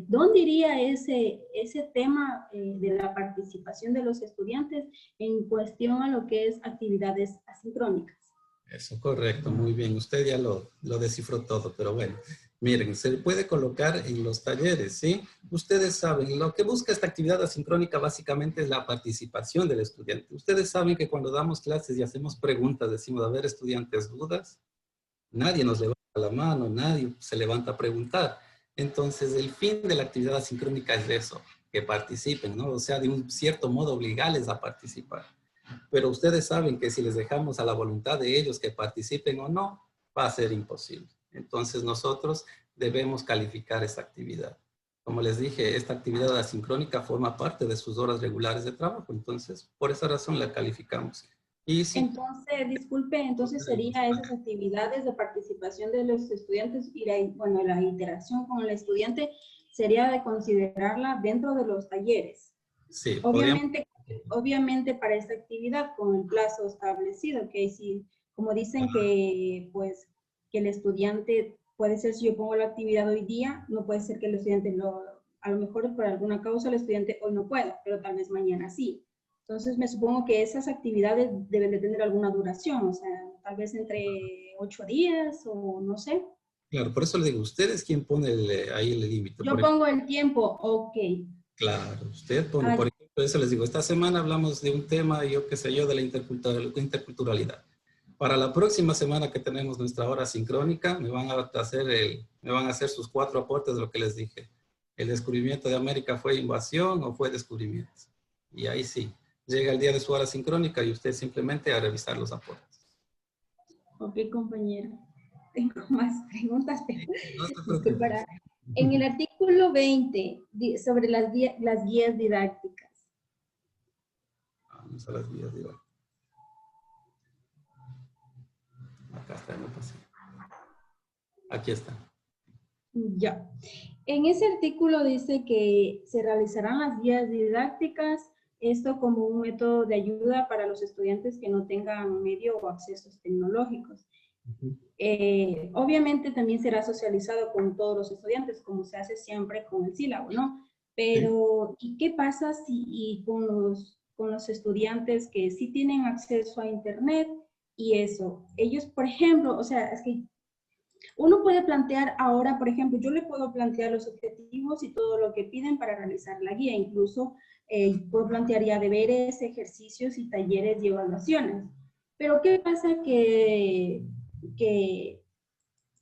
dónde iría ese tema de la participación de los estudiantes en cuestión a lo que es actividades asincrónicas. Eso, correcto, muy bien. Usted ya lo descifró todo, pero bueno, miren, se puede colocar en los talleres, ¿sí? Ustedes saben, lo que busca esta actividad asincrónica básicamente es la participación del estudiante. Ustedes saben que cuando damos clases y hacemos preguntas, decimos, a ver, estudiantes, ¿dudas? Nadie nos levanta la mano, nadie se levanta a preguntar. Entonces, el fin de la actividad asincrónica es eso, que participen, ¿no? O sea, de un cierto modo obligarles a participar. Pero ustedes saben que si les dejamos a la voluntad de ellos que participen o no, va a ser imposible. Entonces nosotros debemos calificar esta actividad. Como les dije, esta actividad asincrónica forma parte de sus horas regulares de trabajo. Entonces, por esa razón la calificamos. Y si, entonces, disculpe, entonces sería esas actividades de participación de los estudiantes y bueno, la interacción con el estudiante sería de considerarla dentro de los talleres. sí, Obviamente para esta actividad con el plazo establecido, que si, como dicen que, pues, que el estudiante, puede ser si yo pongo la actividad hoy día, no puede ser que el estudiante a lo mejor por alguna causa el estudiante hoy no pueda, pero tal vez mañana sí. Entonces me supongo que esas actividades deben de tener alguna duración, o sea, tal vez entre 8 días o no sé. claro, por eso le digo, usted es quien pone ahí el límite. Yo pongo el tiempo, ok. Claro, usted pone, por ejemplo, eso les digo, esta semana hablamos de un tema, yo qué sé yo, de la interculturalidad. Para la próxima semana que tenemos nuestra hora sincrónica, me van a hacer sus 4 aportes de lo que les dije. ¿El descubrimiento de América fue invasión o fue descubrimiento? Y ahí sí, llega el día de su hora sincrónica y usted simplemente a revisar los aportes. Ok, compañero. Tengo más preguntas, pero no se preocupe. En el artículo 20, sobre las guías didácticas. Vamos a las guías didácticas. Acá está, no pasa. Aquí está. Ya. En ese artículo dice que se realizarán las guías didácticas, esto como un método de ayuda para los estudiantes que no tengan medio o accesos tecnológicos. Obviamente también será socializado con todos los estudiantes, como se hace siempre con el sílabo, ¿no? Pero, ¿y qué pasa con los estudiantes que sí tienen acceso a Internet y eso? Ellos, por ejemplo, o sea, es que uno puede plantear ahora, por ejemplo, yo le puedo plantear los objetivos y todo lo que piden para realizar la guía, incluso puedo plantear ya deberes, ejercicios y talleres y evaluaciones. Pero ¿qué pasa que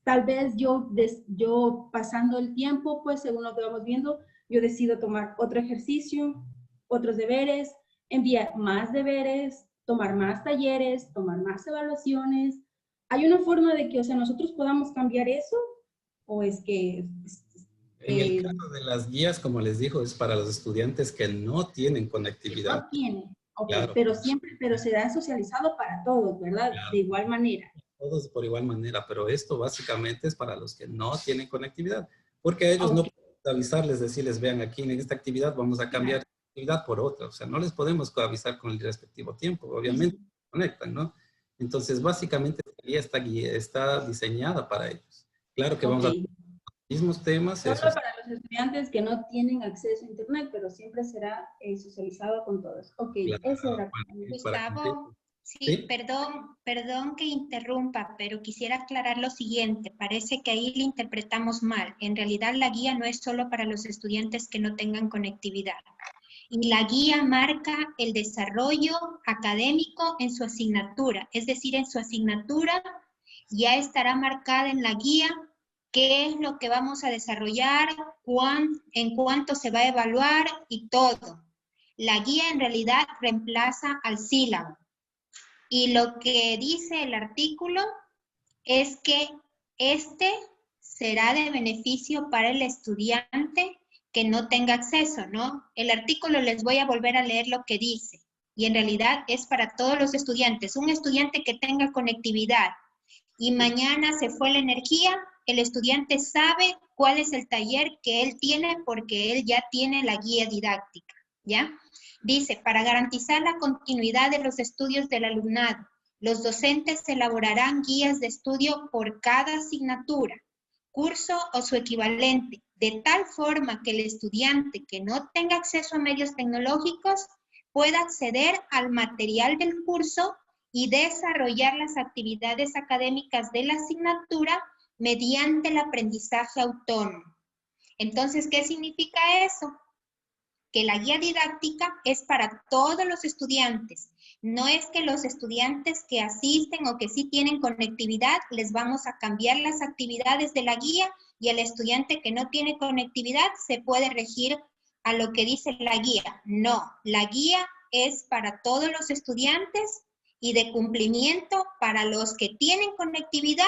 tal vez yo pasando el tiempo, pues según lo que vamos viendo, yo decido tomar otro ejercicio, otros deberes, enviar más deberes, tomar más talleres, tomar más evaluaciones? ¿Hay una forma de que, o sea, nosotros podamos cambiar eso? ¿O es que... En el caso de las guías, como les digo, es para los estudiantes que no tienen conectividad. No tiene, ok, claro, pero será socializado para todos, ¿verdad? claro. De igual manera. Todos por igual manera, pero esto básicamente es para los que no tienen conectividad, porque a ellos no podemos avisarles, decirles, vean, aquí en esta actividad vamos a cambiar actividad por otra, o sea, no les podemos avisar con el respectivo tiempo, obviamente conectan, ¿no? Entonces, básicamente esta guía está diseñada para ellos. Claro que vamos a los mismos temas. Solo para los estudiantes que no tienen acceso a Internet, pero siempre será socializado con todos. Ok, claro, eso era. Gustavo, sí, perdón que interrumpa, pero quisiera aclarar lo siguiente. Parece que ahí le interpretamos mal. En realidad la guía no es solo para los estudiantes que no tengan conectividad. Y la guía marca el desarrollo académico en su asignatura. Es decir, en su asignatura ya estará marcada en la guía qué es lo que vamos a desarrollar, en cuánto se va a evaluar y todo. La guía en realidad reemplaza al sílabo. Y lo que dice el artículo es que este será de beneficio para el estudiante que no tenga acceso, ¿no? El artículo les voy a volver a leer lo que dice. Y en realidad es para todos los estudiantes. Un estudiante que tenga conectividad y mañana se fue la energía, el estudiante sabe cuál es el taller que él tiene porque él ya tiene la guía didáctica, ¿ya? Dice, para garantizar la continuidad de los estudios del alumnado, los docentes elaborarán guías de estudio por cada asignatura, curso o su equivalente, de tal forma que el estudiante que no tenga acceso a medios tecnológicos pueda acceder al material del curso y desarrollar las actividades académicas de la asignatura mediante el aprendizaje autónomo. Entonces, ¿qué significa eso? Que la guía didáctica es para todos los estudiantes. No es que los estudiantes que asisten o que sí tienen conectividad, les vamos a cambiar las actividades de la guía y el estudiante que no tiene conectividad se puede regir a lo que dice la guía. No, la guía es para todos los estudiantes y de cumplimiento para los que tienen conectividad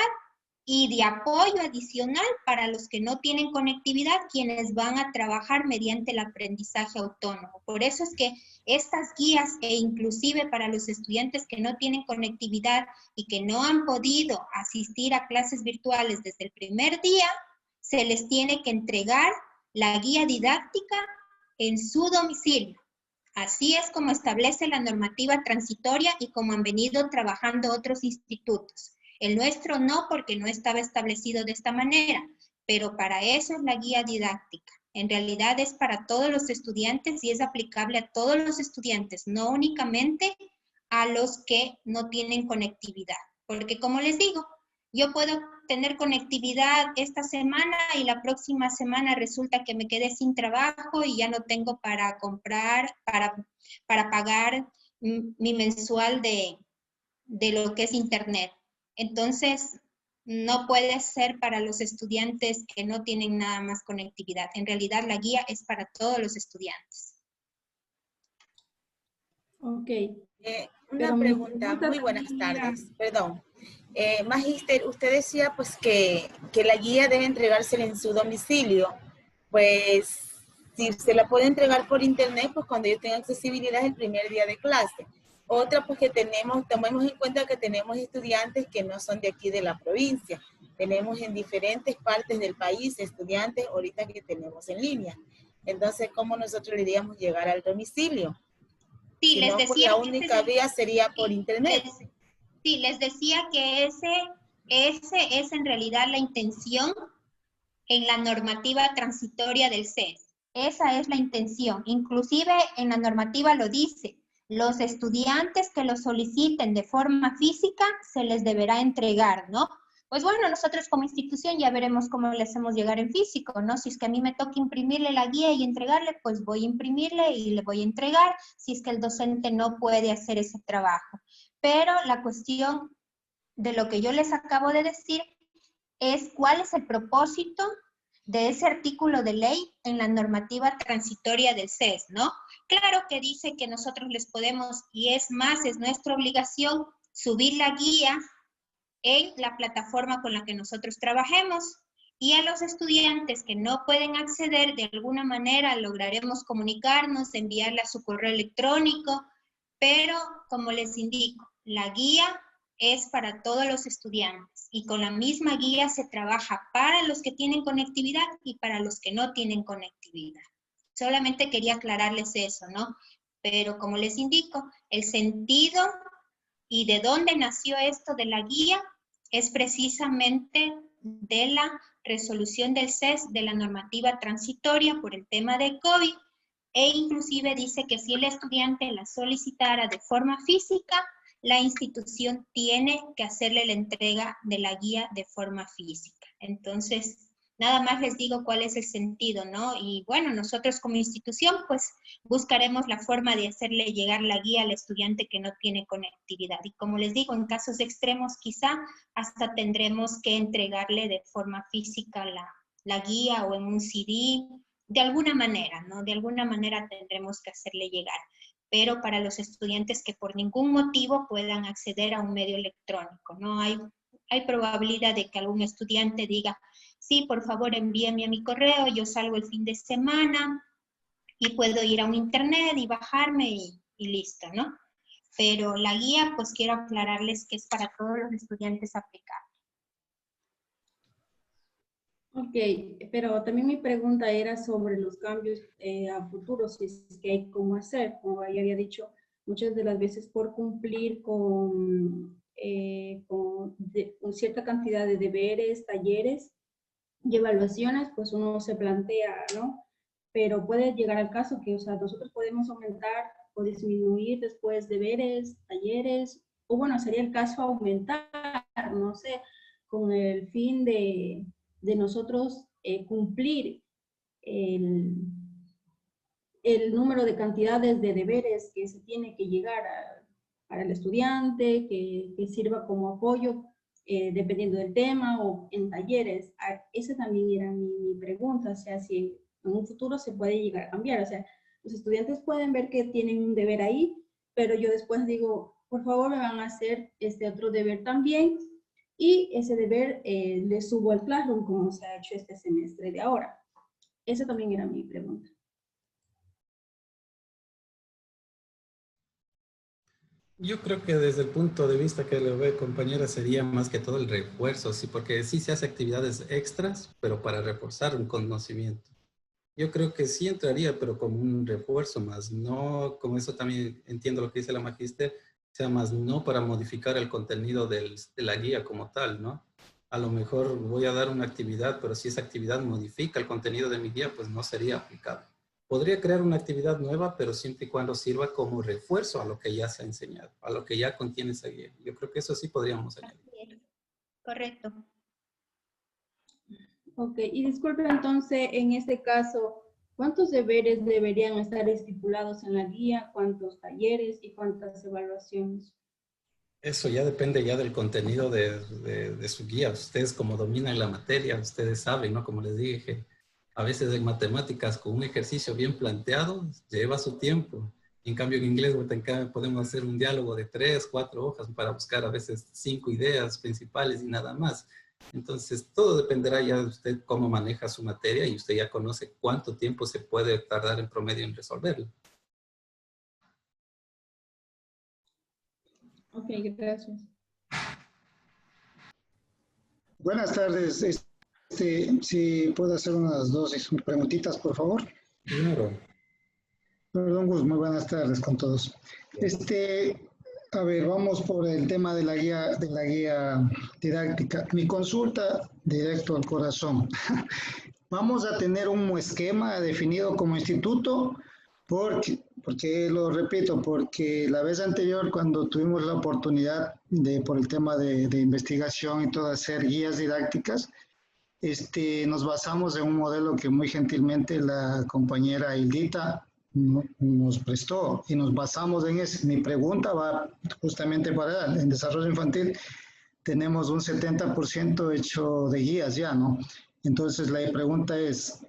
y de apoyo adicional para los que no tienen conectividad, quienes van a trabajar mediante el aprendizaje autónomo. Por eso es que estas guías, e inclusive para los estudiantes que no tienen conectividad y que no han podido asistir a clases virtuales desde el primer día, se les tiene que entregar la guía didáctica en su domicilio. Así es como establece la normativa transitoria y como han venido trabajando otros institutos. El nuestro no, porque no estaba establecido de esta manera, pero para eso es la guía didáctica. En realidad es para todos los estudiantes y es aplicable a todos los estudiantes, no únicamente a los que no tienen conectividad. Porque como les digo, yo puedo tener conectividad esta semana y la próxima semana resulta que me quedé sin trabajo y ya no tengo para comprar, para pagar mi mensual de lo que es internet. Entonces, no puede ser para los estudiantes que no tienen nada más conectividad. En realidad, la guía es para todos los estudiantes. Ok. Una pregunta, muy buenas tardes, perdón. Magíster, usted decía pues que la guía debe entregársela en su domicilio. Pues, si se la puede entregar por internet, pues cuando yo tenga accesibilidad el primer día de clase. Otra, pues que tomemos en cuenta que tenemos estudiantes que no son de aquí de la provincia. Tenemos en diferentes partes del país estudiantes ahorita que tenemos en línea. Entonces, ¿cómo nosotros le iríamos llegar al domicilio? Sí, Si les no, decía pues la única vía sería por internet. Sí, les decía que ese es en realidad la intención en la normativa transitoria del CES. Esa es la intención. Inclusive en la normativa lo dice. Los estudiantes que lo soliciten de forma física se les deberá entregar, ¿no? Pues bueno, nosotros como institución ya veremos cómo le hacemos llegar en físico, ¿no? Si es que a mí me toca imprimirle la guía y entregarle, pues voy a imprimirle y le voy a entregar, si es que el docente no puede hacer ese trabajo. Pero la cuestión de lo que yo les acabo de decir es cuál es el propósito de ese artículo de ley en la normativa transitoria del CES, ¿no? Claro que dice que nosotros les podemos, y es más, es nuestra obligación, subir la guía en la plataforma con la que nosotros trabajemos, y a los estudiantes que no pueden acceder, de alguna manera lograremos comunicarnos, enviarle a su correo electrónico, pero como les indico, la guía es para todos los estudiantes y con la misma guía se trabaja para los que tienen conectividad y para los que no tienen conectividad. Solamente quería aclararles eso, ¿no? Pero como les indico, el sentido y de dónde nació esto de la guía es precisamente de la resolución del CES de la normativa transitoria por el tema de COVID, e inclusive dice que si el estudiante la solicitara de forma física, la institución tiene que hacerle la entrega de la guía de forma física. Entonces, nada más les digo cuál es el sentido, ¿no? Y bueno, nosotros como institución, pues, buscaremos la forma de hacerle llegar la guía al estudiante que no tiene conectividad. Y como les digo, en casos extremos, quizá hasta tendremos que entregarle de forma física la guía o en un CD, de alguna manera, ¿no? De alguna manera tendremos que hacerle llegar. Pero para los estudiantes que por ningún motivo puedan acceder a un medio electrónico, ¿no? Hay probabilidad de que algún estudiante diga, sí, por favor envíeme a mi correo, yo salgo el fin de semana y puedo ir a un internet y bajarme y listo, ¿no? Pero la guía, pues quiero aclararles que es para todos los estudiantes aplicable. Ok, pero también mi pregunta era sobre los cambios a futuro, si es que hay cómo hacer, como ya había dicho, muchas de las veces por cumplir con cierta cantidad de deberes, talleres y evaluaciones, pues uno se plantea, ¿no? Pero puede llegar al caso que, o sea, nosotros podemos aumentar o disminuir después deberes, talleres, o bueno, sería el caso aumentar, no sé, con el fin de nosotros cumplir el número de cantidades de deberes que se tiene que llegar para el estudiante, que sirva como apoyo dependiendo del tema o en talleres. Esa también era mi pregunta, o sea, si en un futuro se puede llegar a cambiar, o sea, los estudiantes pueden ver que tienen un deber ahí, pero yo después digo, por favor me van a hacer este otro deber también, y ese deber le subo al Classroom como se ha hecho este semestre de ahora. Esa también era mi pregunta. Yo creo que desde el punto de vista que le ve, compañera, sería más que todo el refuerzo, sí, porque sí se hace actividades extras, pero para reforzar un conocimiento. Yo creo que sí entraría, pero como un refuerzo más, no, como eso también entiendo lo que dice la magíster, sea más no para modificar el contenido de la guía como tal, ¿no? A lo mejor voy a dar una actividad, pero si esa actividad modifica el contenido de mi guía, pues no sería aplicable. Podría crear una actividad nueva, pero siempre y cuando sirva como refuerzo a lo que ya se ha enseñado, a lo que ya contiene esa guía. Yo creo que eso sí podríamos añadir. Correcto. Ok, y disculpe entonces, en este caso, ¿cuántos deberes deberían estar estipulados en la guía? ¿Cuántos talleres y cuántas evaluaciones? Eso ya depende ya del contenido de su guía. Ustedes como dominan la materia, ustedes saben, ¿no? Como les dije, a veces en matemáticas con un ejercicio bien planteado lleva su tiempo. En cambio en inglés podemos hacer un diálogo de 3, 4 hojas para buscar a veces 5 ideas principales y nada más. Entonces todo dependerá ya de usted cómo maneja su materia y usted ya conoce cuánto tiempo se puede tardar en promedio en resolverlo. Ok, gracias. Buenas tardes. Si puedo hacer unas dos preguntitas, por favor. Claro. Perdón, Gus, muy buenas tardes con todos. A ver, vamos por el tema de la guía didáctica. Mi consulta directo al corazón. Vamos a tener un esquema definido como instituto, porque lo repito, porque la vez anterior cuando tuvimos la oportunidad por el tema de investigación y todo, hacer guías didácticas, nos basamos en un modelo que muy gentilmente la compañera Hildita nos prestó y nos basamos en ese. Mi pregunta va justamente para en desarrollo infantil. Tenemos un 70% hecho de guías ya, ¿no? Entonces la pregunta es,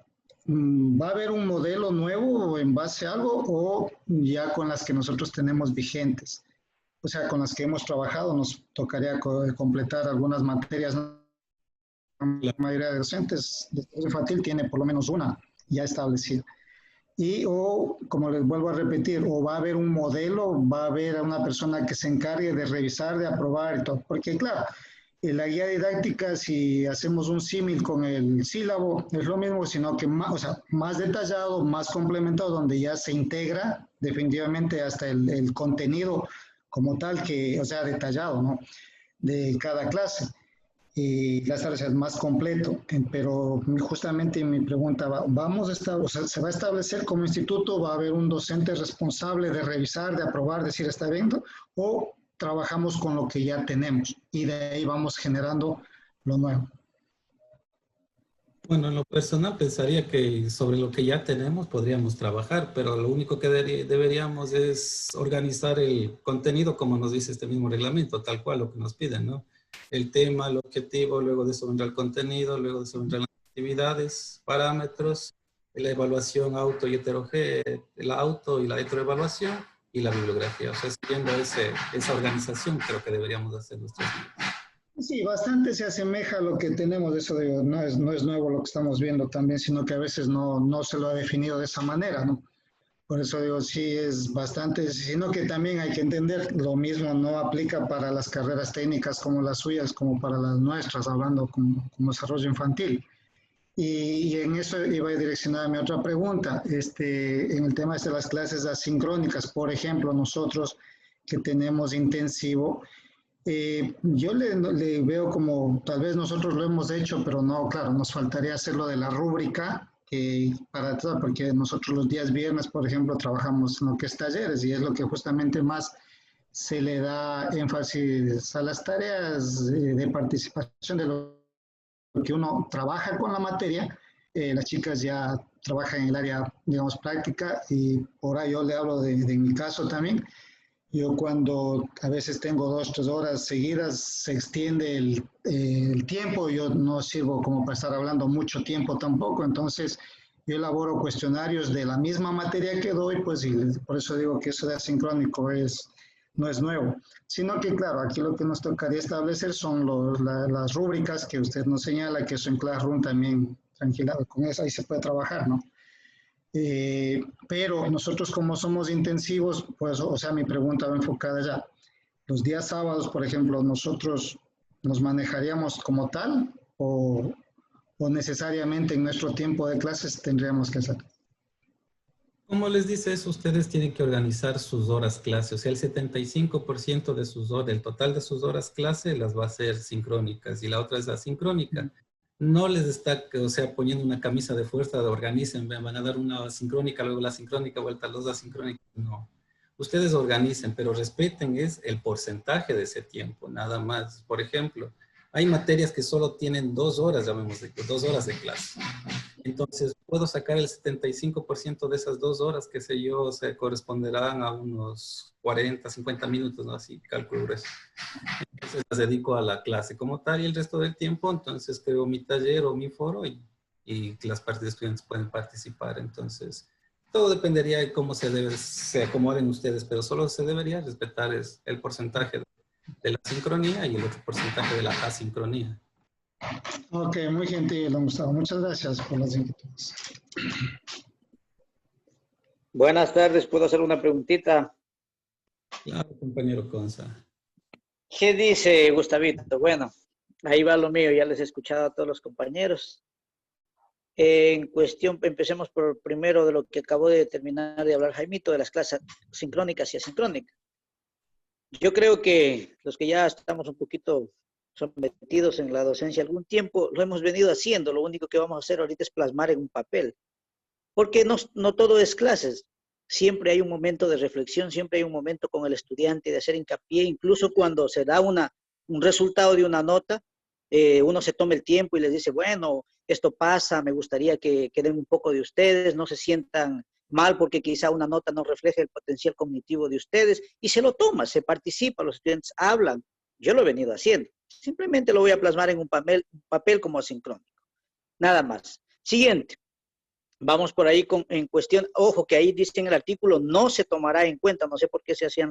¿va a haber un modelo nuevo en base a algo o ya con las que nosotros tenemos vigentes? O sea, con las que hemos trabajado nos tocaría completar algunas materias. La mayoría de docentes de desarrollo infantil tiene por lo menos una ya establecida. O, como les vuelvo a repetir, o va a haber un modelo, va a haber una persona que se encargue de revisar, de aprobar y todo. Porque claro, en la guía didáctica, si hacemos un símil con el sílabo, es lo mismo, sino que más, o sea, más detallado, más complementado, donde ya se integra definitivamente hasta el contenido como tal, que, o sea, detallado, ¿no? De cada clase. Y las áreas es más completo, pero justamente mi pregunta va, vamos a estar, o sea, ¿se va a establecer como instituto, va a haber un docente responsable de revisar, de aprobar, decir está viendo, o trabajamos con lo que ya tenemos y de ahí vamos generando lo nuevo? Bueno, en lo personal pensaría que sobre lo que ya tenemos podríamos trabajar, pero lo único que deberíamos es organizar el contenido como nos dice este mismo reglamento, tal cual lo que nos piden, ¿no? El tema, el objetivo, luego de eso vendrá el contenido, luego de eso vendrán las actividades, parámetros, la evaluación auto y heterogénea, la auto y la heteroevaluación y la bibliografía. O sea, siguiendo esa organización creo que deberíamos hacer nuestros días. Sí, bastante se asemeja a lo que tenemos, eso digo, no es nuevo lo que estamos viendo también, sino que a veces no se lo ha definido de esa manera, ¿no? Por eso digo, sí es bastante, sino que también hay que entender, lo mismo no aplica para las carreras técnicas como las suyas, como para las nuestras, hablando como desarrollo infantil. Y en eso iba a direccionar mi otra pregunta, en el tema de las clases asincrónicas, por ejemplo, nosotros que tenemos intensivo, yo le veo como, tal vez nosotros lo hemos hecho, pero no, claro, nos faltaría hacerlo de la rúbrica, porque nosotros los días viernes, por ejemplo, trabajamos en lo que es talleres y es lo que justamente más se le da énfasis a las tareas de participación de lo que uno trabaja con la materia. Las chicas ya trabajan en el área, digamos, práctica, y por ahí yo le hablo de mi caso también. Yo cuando a veces tengo 2 o 3 horas seguidas, se extiende el tiempo, yo no sirvo como para estar hablando mucho tiempo tampoco, entonces yo elaboro cuestionarios de la misma materia que doy, pues, y por eso digo que eso de asincrónico no es nuevo, sino que claro, aquí lo que nos tocaría establecer son las rúbricas que usted nos señala, que eso en Classroom también, tranquila, con eso ahí se puede trabajar, ¿no? Pero nosotros como somos intensivos, pues, o sea, mi pregunta va enfocada ya. Los días sábados, por ejemplo, ¿nosotros nos manejaríamos como tal o necesariamente en nuestro tiempo de clases tendríamos que hacer? Como les dice eso, ustedes tienen que organizar sus horas clase. O sea, el 75% de sus horas, el total de sus horas clase las va a ser sincrónicas y la otra es asincrónica. No les está, o sea, poniendo una camisa de fuerza de organicen, van a dar una asincrónica, luego la sincrónica, vuelta a los asincrónicos. No. Ustedes organicen, pero respeten es el porcentaje de ese tiempo, nada más. Por ejemplo, hay materias que solo tienen 2 horas, llamémosle, 2 horas de clase. Entonces, puedo sacar el 75% de esas 2 horas, qué sé yo, se corresponderán a unos 40, 50 minutos, ¿no? Así cálculo grueso. Entonces, las dedico a la clase como tal y el resto del tiempo, entonces, creo mi taller o mi foro y las partes de estudiantes pueden participar. Entonces, todo dependería de cómo se acomoden ustedes, pero solo se debería respetar el porcentaje de la sincronía y el otro porcentaje de la asincronía. Ok, muy gentil, don Gustavo. Muchas gracias por las inquietudes. Buenas tardes, ¿puedo hacer una preguntita? Claro, compañero Conza. ¿Qué dice Gustavito? Bueno, ahí va lo mío, ya les he escuchado a todos los compañeros. En cuestión, empecemos por primero de lo que acabó de terminar de hablar Jaimito, de las clases sincrónicas y asincrónicas. Yo creo que los que ya estamos un poquito sometidos en la docencia algún tiempo, lo hemos venido haciendo. Lo único que vamos a hacer ahorita es plasmar en un papel. Porque no todo es clases. Siempre hay un momento de reflexión, siempre hay un momento con el estudiante de hacer hincapié, incluso cuando se da un resultado de una nota, uno se toma el tiempo y les dice, bueno, esto pasa, me gustaría que den un poco de ustedes, no se sientan mal porque quizá una nota no refleje el potencial cognitivo de ustedes, y se lo toma, se participa, los estudiantes hablan. Yo lo he venido haciendo. Simplemente lo voy a plasmar en un papel como asincrónico. Nada más. Siguiente. Vamos por ahí en cuestión, ojo que ahí dice en el artículo, no se tomará en cuenta, no sé por qué se hacían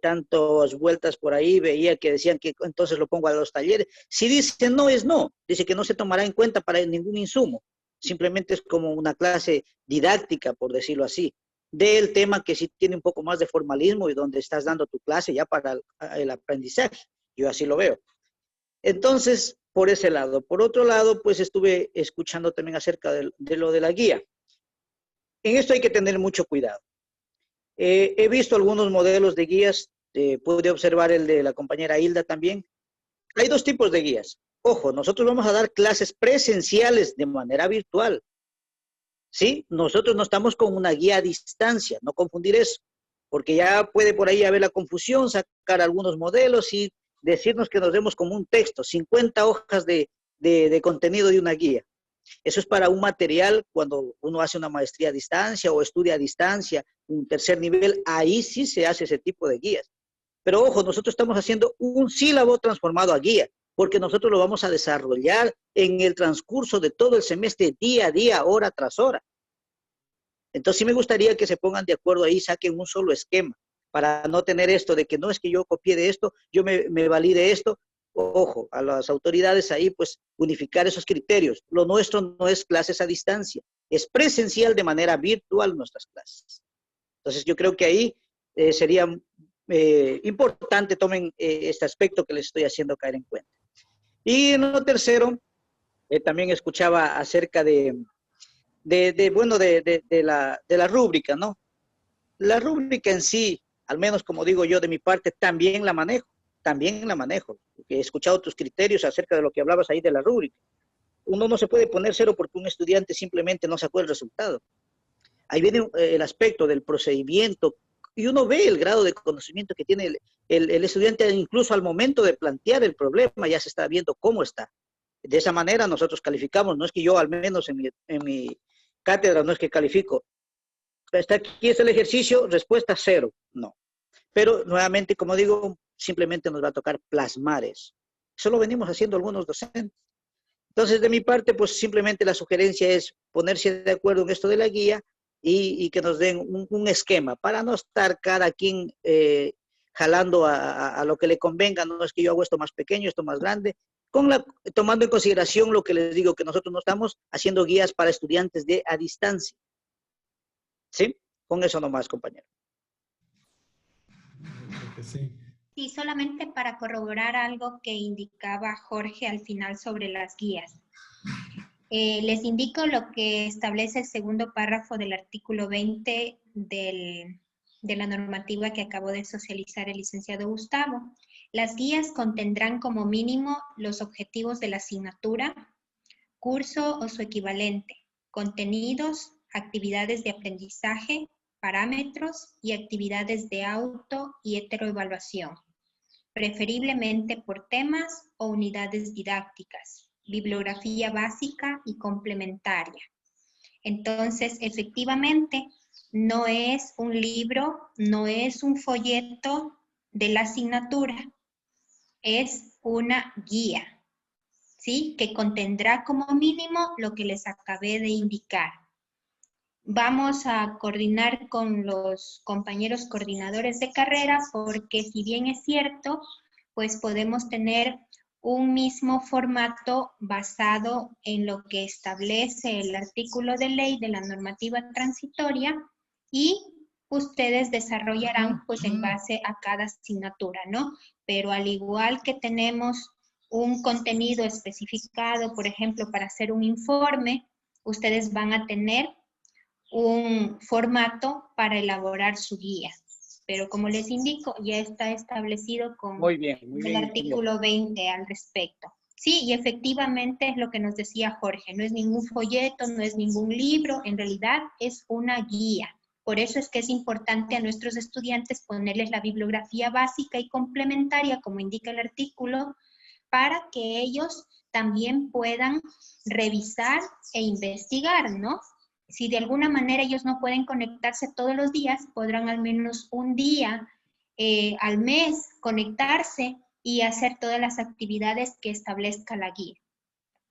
tantas vueltas por ahí, veía que decían que entonces lo pongo a los talleres. Si dice no, es no, dice que no se tomará en cuenta para ningún insumo, simplemente es como una clase didáctica, por decirlo así, del tema que sí tiene un poco más de formalismo y donde estás dando tu clase ya para el aprendizaje, yo así lo veo. Entonces, por ese lado. Por otro lado, pues estuve escuchando también acerca de lo de la guía. En esto hay que tener mucho cuidado. He visto algunos modelos de guías, pude observar el de la compañera Hilda también. Hay 2 tipos de guías. Ojo, nosotros vamos a dar clases presenciales de manera virtual. ¿Sí? Nosotros no estamos con una guía a distancia, no confundir eso, porque ya puede por ahí haber la confusión, sacar algunos modelos y decirnos que nos demos como un texto, 50 hojas de contenido de una guía. Eso es para un material cuando uno hace una maestría a distancia o estudia a distancia, un tercer nivel, ahí sí se hace ese tipo de guías. Pero ojo, nosotros estamos haciendo un sílabo transformado a guía, porque nosotros lo vamos a desarrollar en el transcurso de todo el semestre, día a día, hora tras hora. Entonces sí me gustaría que se pongan de acuerdo ahí, saquen un solo esquema, para no tener esto de que no es que yo copié de esto, yo me valide esto. Ojo, a las autoridades ahí, pues, unificar esos criterios. Lo nuestro no es clases a distancia, es presencial de manera virtual nuestras clases. Entonces yo creo que ahí sería importante, tomen este aspecto que les estoy haciendo caer en cuenta. Y en lo tercero, también escuchaba acerca de la rúbrica, ¿no? La rúbrica en sí, al menos como digo yo de mi parte, también la manejo. He escuchado tus criterios acerca de lo que hablabas ahí de la rúbrica. Uno no se puede poner 0 porque un estudiante simplemente no sacó el resultado. Ahí viene el aspecto del procedimiento, y uno ve el grado de conocimiento que tiene el estudiante, incluso al momento de plantear el problema, ya se está viendo cómo está. De esa manera nosotros calificamos, no es que yo al menos en mi cátedra no es que califico, está aquí es el ejercicio, respuesta 0, no. Pero nuevamente, como digo, simplemente nos va a tocar plasmar eso. Eso lo venimos haciendo algunos docentes. Entonces, de mi parte, pues simplemente la sugerencia es ponerse de acuerdo en esto de la guía y que nos den un esquema para no estar cada quien jalando a lo que le convenga. No es que yo hago esto más pequeño, esto más grande, tomando en consideración lo que les digo, que nosotros no estamos haciendo guías para estudiantes a distancia. ¿Sí? Con eso nomás, compañero. Sí. Sí, solamente para corroborar algo que indicaba Jorge al final sobre las guías. Les indico lo que establece el segundo párrafo del artículo 20 de la normativa que acabó de socializar el licenciado Gustavo. Las guías contendrán como mínimo los objetivos de la asignatura, curso o su equivalente, contenidos, actividades de aprendizaje, parámetros y actividades de auto y heteroevaluación, preferiblemente por temas o unidades didácticas, bibliografía básica y complementaria. Entonces, efectivamente, no es un libro, no es un folleto de la asignatura, es una guía, ¿sí? Que contendrá como mínimo lo que les acabé de indicar. Vamos a coordinar con los compañeros coordinadores de carrera porque si bien es cierto, pues podemos tener un mismo formato basado en lo que establece el artículo de ley de la normativa transitoria y ustedes desarrollarán pues en base a cada asignatura, ¿no? Pero al igual que tenemos un contenido especificado, por ejemplo, para hacer un informe, ustedes van a tener un formato para elaborar su guía. Pero como les indico, ya está establecido con el artículo 20 al respecto. Sí, y efectivamente es lo que nos decía Jorge, no es ningún folleto, no es ningún libro, en realidad es una guía. Por eso es que es importante a nuestros estudiantes ponerles la bibliografía básica y complementaria, como indica el artículo, para que ellos también puedan revisar e investigar, ¿no? Si de alguna manera ellos no pueden conectarse todos los días, podrán al menos un día al mes conectarse y hacer todas las actividades que establezca la guía.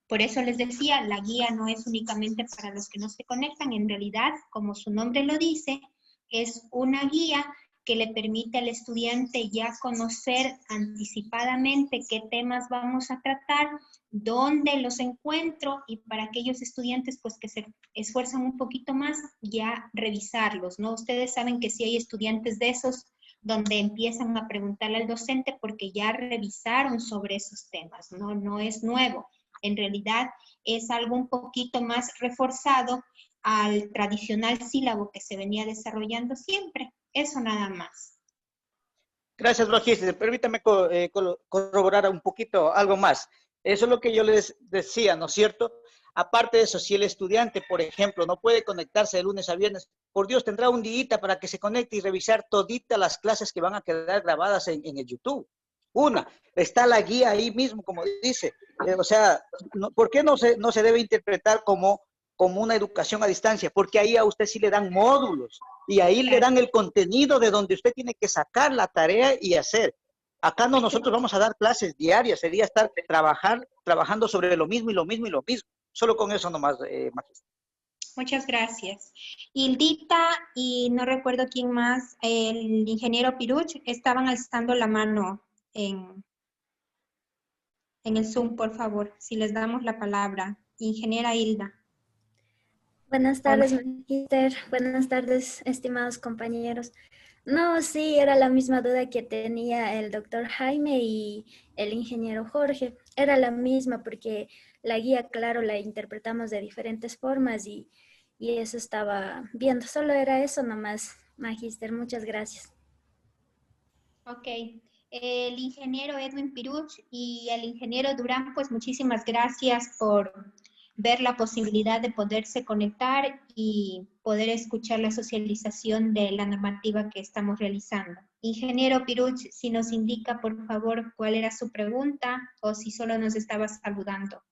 Por eso les decía, la guía no es únicamente para los que no se conectan, en realidad, como su nombre lo dice, es una guía que le permite al estudiante ya conocer anticipadamente qué temas vamos a tratar, dónde los encuentro y para aquellos estudiantes pues que se esfuerzan un poquito más ya revisarlos, ¿no? Ustedes saben que sí hay estudiantes de esos donde empiezan a preguntarle al docente porque ya revisaron sobre esos temas, ¿no? No es nuevo. En realidad es algo un poquito más reforzado al tradicional sílabo que se venía desarrollando siempre. Eso nada más. Gracias, Magíster. Permítame corroborar un poquito algo más. Eso es lo que yo les decía, ¿no es cierto? Aparte de eso, si el estudiante, por ejemplo, no puede conectarse de lunes a viernes, por Dios, tendrá un día para que se conecte y revisar toditas las clases que van a quedar grabadas en el YouTube. Una, está la guía ahí mismo, como dice. O sea, ¿por qué no se debe interpretar como una educación a distancia? Porque ahí a usted sí le dan módulos y ahí le dan el contenido de donde usted tiene que sacar la tarea y hacer. Acá no, nosotros vamos a dar clases diarias, sería estar trabajando sobre lo mismo y lo mismo y lo mismo. Solo con eso nomás, Magíster. Muchas gracias. Hildita y no recuerdo quién más, el ingeniero Piruch, estaban alzando la mano en el Zoom, por favor, si les damos la palabra. Ingeniera Hilda. Buenas tardes, Magíster. Buenas tardes, estimados compañeros. No, sí, era la misma duda que tenía el doctor Jaime y el ingeniero Jorge. Era la misma porque la guía, claro, la interpretamos de diferentes formas y eso estaba viendo. Solo era eso nomás, Magíster. Muchas gracias. Ok. El ingeniero Edwin Piruch y el ingeniero Durán, pues muchísimas gracias por ver la posibilidad de poderse conectar y poder escuchar la socialización de la normativa que estamos realizando. Ingeniero Piruch, si nos indica, por favor, cuál era su pregunta o si solo nos estaba saludando.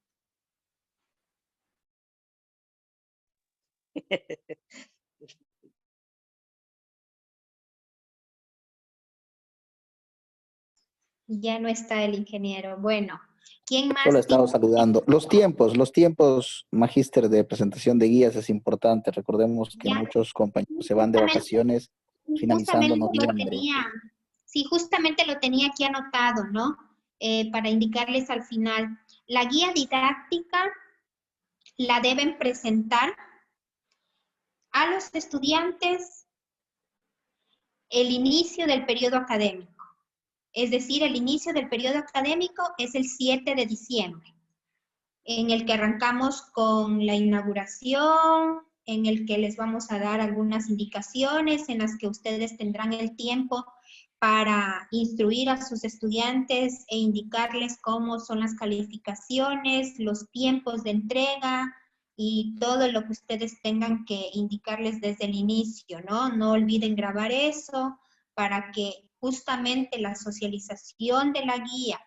Ya no está el ingeniero. Bueno, ¿quién más? Solo he estado saludando. Los tiempos, magíster, de presentación de guías es importante. Recordemos que muchos compañeros se van de vacaciones finalizando noviembre. Sí, justamente lo tenía aquí anotado, ¿no? Para indicarles al final. La guía didáctica la deben presentar a los estudiantes el inicio del periodo académico. Es decir, el inicio del periodo académico es el 7 de diciembre, en el que arrancamos con la inauguración, en el que les vamos a dar algunas indicaciones, en las que ustedes tendrán el tiempo para instruir a sus estudiantes e indicarles cómo son las calificaciones, los tiempos de entrega y todo lo que ustedes tengan que indicarles desde el inicio, ¿no? No olviden grabar eso para que justamente la socialización de la guía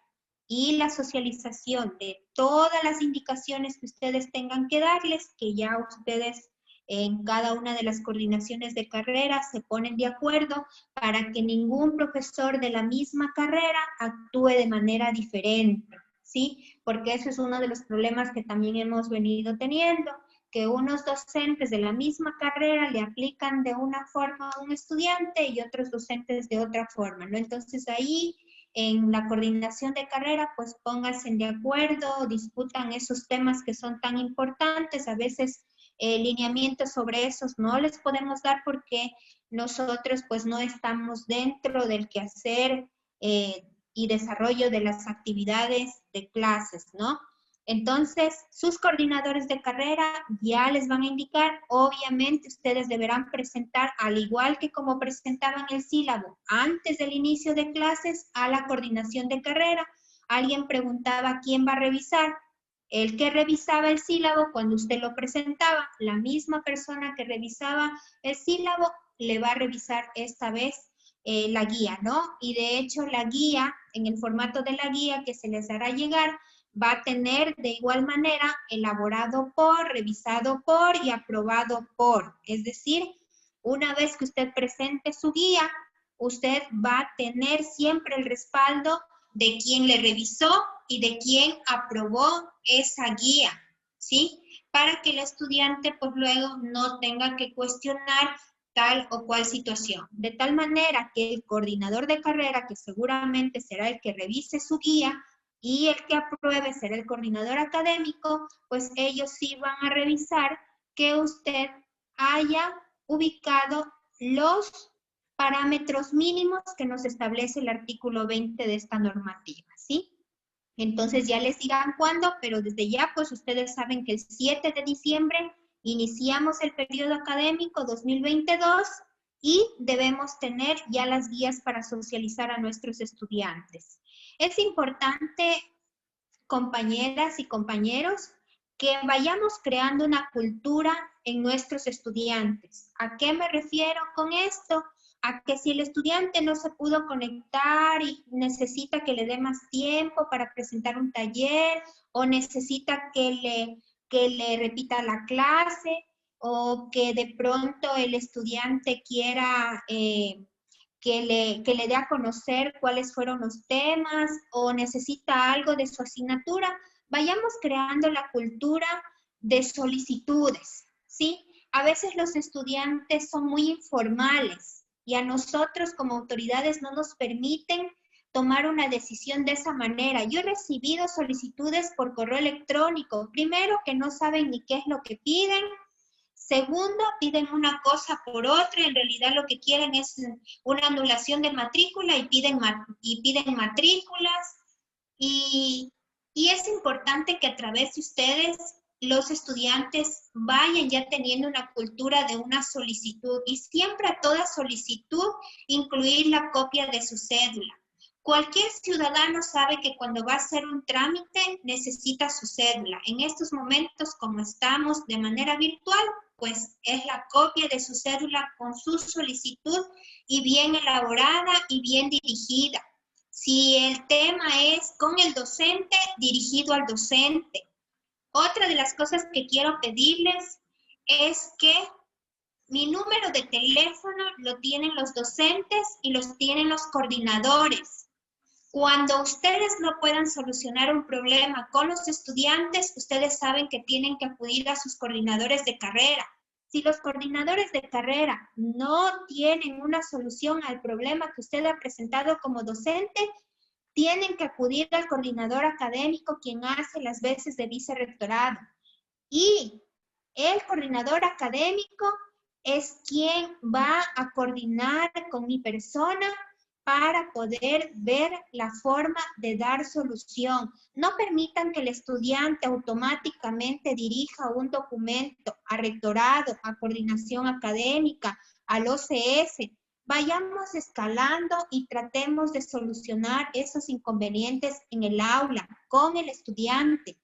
y la socialización de todas las indicaciones que ustedes tengan que darles, que ya ustedes en cada una de las coordinaciones de carrera se ponen de acuerdo para que ningún profesor de la misma carrera actúe de manera diferente, ¿sí? Porque eso es uno de los problemas que también hemos venido teniendo, que unos docentes de la misma carrera le aplican de una forma a un estudiante y otros docentes de otra forma, ¿no? Entonces ahí en la coordinación de carrera, pues pónganse de acuerdo, discutan esos temas que son tan importantes. A veces lineamientos sobre esos no les podemos dar porque nosotros pues no estamos dentro del quehacer y desarrollo de las actividades de clases, ¿no? Entonces, sus coordinadores de carrera ya les van a indicar, obviamente ustedes deberán presentar, al igual que como presentaban el sílabo antes del inicio de clases, a la coordinación de carrera. Alguien preguntaba quién va a revisar. El que revisaba el sílabo cuando usted lo presentaba, la misma persona que revisaba el sílabo le va a revisar esta vez la guía, ¿no? Y de hecho la guía, en el formato de la guía que se les hará llegar, va a tener de igual manera elaborado por, revisado por y aprobado por. Es decir, una vez que usted presente su guía, usted va a tener siempre el respaldo de quien le revisó y de quien aprobó esa guía, ¿sí? Para que el estudiante pues luego no tenga que cuestionar tal o cual situación. De tal manera que el coordinador de carrera, que seguramente será el que revise su guía, y el que apruebe será el coordinador académico, pues ellos sí van a revisar que usted haya ubicado los parámetros mínimos que nos establece el artículo 20 de esta normativa, ¿sí? Entonces ya les dirán cuándo, pero desde ya pues ustedes saben que el 7 de diciembre iniciamos el periodo académico 2022 y debemos tener ya las guías para socializar a nuestros estudiantes. Es importante, compañeras y compañeros, que vayamos creando una cultura en nuestros estudiantes. ¿A qué me refiero con esto? A que si el estudiante no se pudo conectar y necesita que le dé más tiempo para presentar un taller, o necesita que le repita la clase, o que de pronto el estudiante quiera que le dé a conocer cuáles fueron los temas o necesita algo de su asignatura, vayamos creando la cultura de solicitudes, ¿sí? A veces los estudiantes son muy informales y a nosotros como autoridades no nos permiten tomar una decisión de esa manera. Yo he recibido solicitudes por correo electrónico, primero que no saben ni qué es lo que piden. Segundo, piden una cosa por otra, en realidad lo que quieren es una anulación de matrícula y piden matrículas. Y es importante que a través de ustedes, los estudiantes vayan ya teniendo una cultura de una solicitud y siempre a toda solicitud incluir la copia de su cédula. Cualquier ciudadano sabe que cuando va a hacer un trámite necesita su cédula. En estos momentos, como estamos de manera virtual, pues es la copia de su cédula con su solicitud y bien elaborada y bien dirigida. Si el tema es con el docente, dirigido al docente. Otra de las cosas que quiero pedirles es que mi número de teléfono lo tienen los docentes y los tienen los coordinadores. Cuando ustedes no puedan solucionar un problema con los estudiantes, ustedes saben que tienen que acudir a sus coordinadores de carrera. Si los coordinadores de carrera no tienen una solución al problema que usted ha presentado como docente, tienen que acudir al coordinador académico, quien hace las veces de vicerrectorado. Y el coordinador académico es quien va a coordinar con mi persona para poder ver la forma de dar solución. No permitan que el estudiante automáticamente dirija un documento a rectorado, a coordinación académica, al OCS. Vayamos escalando y tratemos de solucionar esos inconvenientes en el aula, con el estudiante.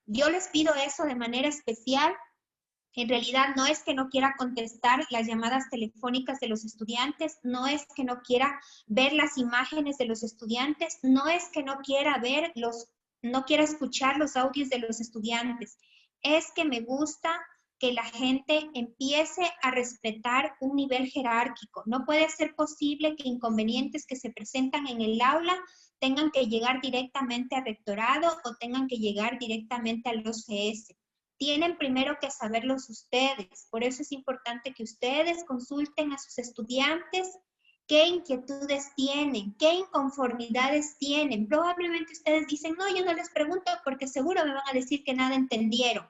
Yo les pido eso de manera especial. En realidad no es que no quiera contestar las llamadas telefónicas de los estudiantes, no es que no quiera ver las imágenes de los estudiantes, no es que no quiera no quiera escuchar los audios de los estudiantes. Es que me gusta que la gente empiece a respetar un nivel jerárquico. No puede ser posible que inconvenientes que se presentan en el aula tengan que llegar directamente al rectorado o tengan que llegar directamente al OCS. Tienen primero que saberlos ustedes. Por eso es importante que ustedes consulten a sus estudiantes qué inquietudes tienen, qué inconformidades tienen. Probablemente ustedes dicen, no, yo no les pregunto porque seguro me van a decir que nada entendieron.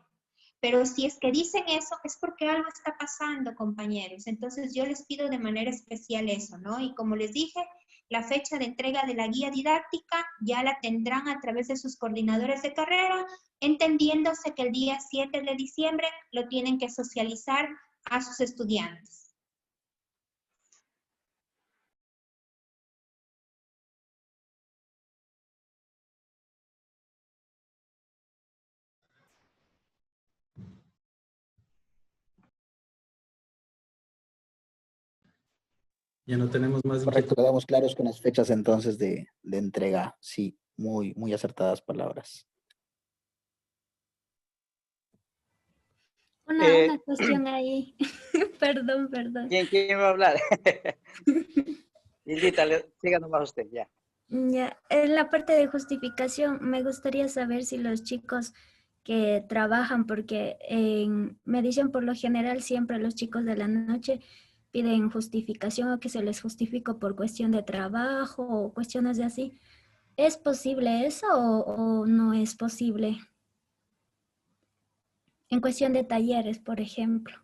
Pero si es que dicen eso, es porque algo está pasando, compañeros. Entonces yo les pido de manera especial eso, ¿no? Y como les dije, la fecha de entrega de la guía didáctica ya la tendrán a través de sus coordinadores de carrera, entendiéndose que el día 7 de diciembre lo tienen que socializar a sus estudiantes. Ya no tenemos más Correcto, quedamos claros con las fechas entonces de entrega. Sí, muy, muy acertadas palabras. Una cuestión ahí. Perdón. ¿Quién va a hablar? Lilita, siga nomás usted, ya. Ya, en la parte de justificación, me gustaría saber si los chicos que trabajan, porque en medición por lo general siempre los chicos de la noche piden justificación o que se les justifique por cuestión de trabajo o cuestiones de así. ¿Es posible eso o no es posible? En cuestión de talleres, por ejemplo.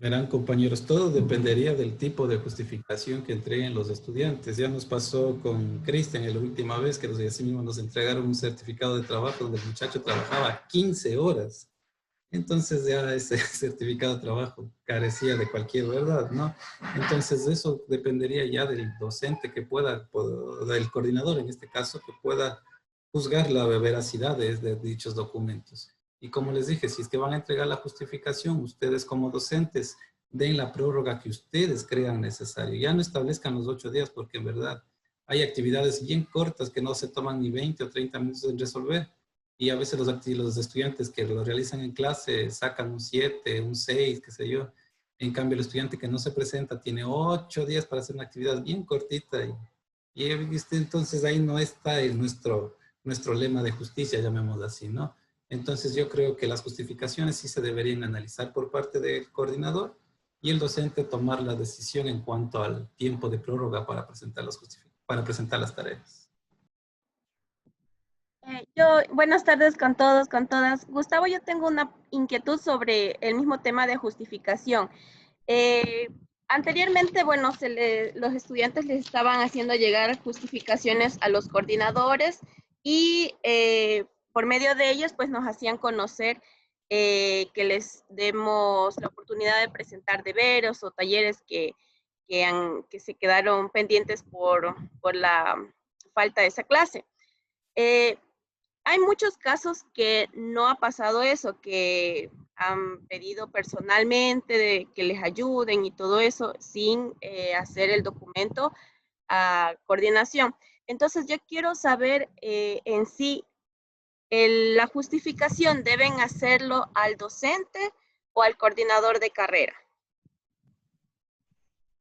Verán, compañeros, todo dependería del tipo de justificación que entreguen los estudiantes. Ya nos pasó con Cristian la última vez que así mismo nos entregaron un certificado de trabajo donde el muchacho trabajaba 15 horas. Entonces ya ese certificado de trabajo carecía de cualquier verdad, ¿no? Entonces eso dependería ya del docente que pueda, del coordinador en este caso, que pueda juzgar la veracidad de dichos documentos. Y como les dije, si es que van a entregar la justificación, ustedes como docentes den la prórroga que ustedes crean necesario. Ya no establezcan los 8 días porque en verdad hay actividades bien cortas que no se toman ni 20 o 30 minutos en resolver. Y a veces los estudiantes que lo realizan en clase sacan un 7, un 6, qué sé yo. En cambio, el estudiante que no se presenta tiene 8 días para hacer una actividad bien cortita. Y entonces ahí no está nuestro lema de justicia, llamémoslo así, ¿no? Entonces yo creo que las justificaciones sí se deberían analizar por parte del coordinador y el docente tomar la decisión en cuanto al tiempo de prórroga para presentar las tareas. Buenas tardes con todos, con todas. Gustavo, yo tengo una inquietud sobre el mismo tema de justificación. Anteriormente, bueno, los estudiantes les estaban haciendo llegar justificaciones a los coordinadores y por medio de ellos, pues nos hacían conocer que les demos la oportunidad de presentar deberes o talleres que que se quedaron pendientes por la falta de esa clase. Hay muchos casos que no ha pasado eso, que han pedido personalmente que les ayuden y todo eso sin hacer el documento a coordinación. Entonces yo quiero saber en sí, la justificación, ¿deben hacerlo al docente o al coordinador de carrera?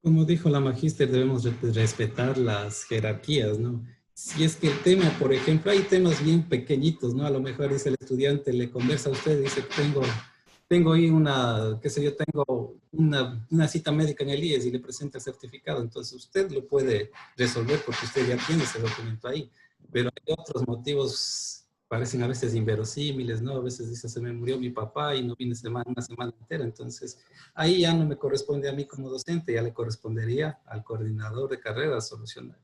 Como dijo la magíster, debemos respetar las jerarquías, ¿no? Si es que el tema, por ejemplo, hay temas bien pequeñitos, ¿no? A lo mejor dice el estudiante, le conversa a usted, dice, tengo ahí tengo una cita médica en el IES y le presenta el certificado. Entonces usted lo puede resolver porque usted ya tiene ese documento ahí. Pero hay otros motivos, parecen a veces inverosímiles, ¿no? A veces dice, se me murió mi papá y no vine una semana entera. Entonces ahí ya no me corresponde a mí como docente, ya le correspondería al coordinador de carrera solucionar.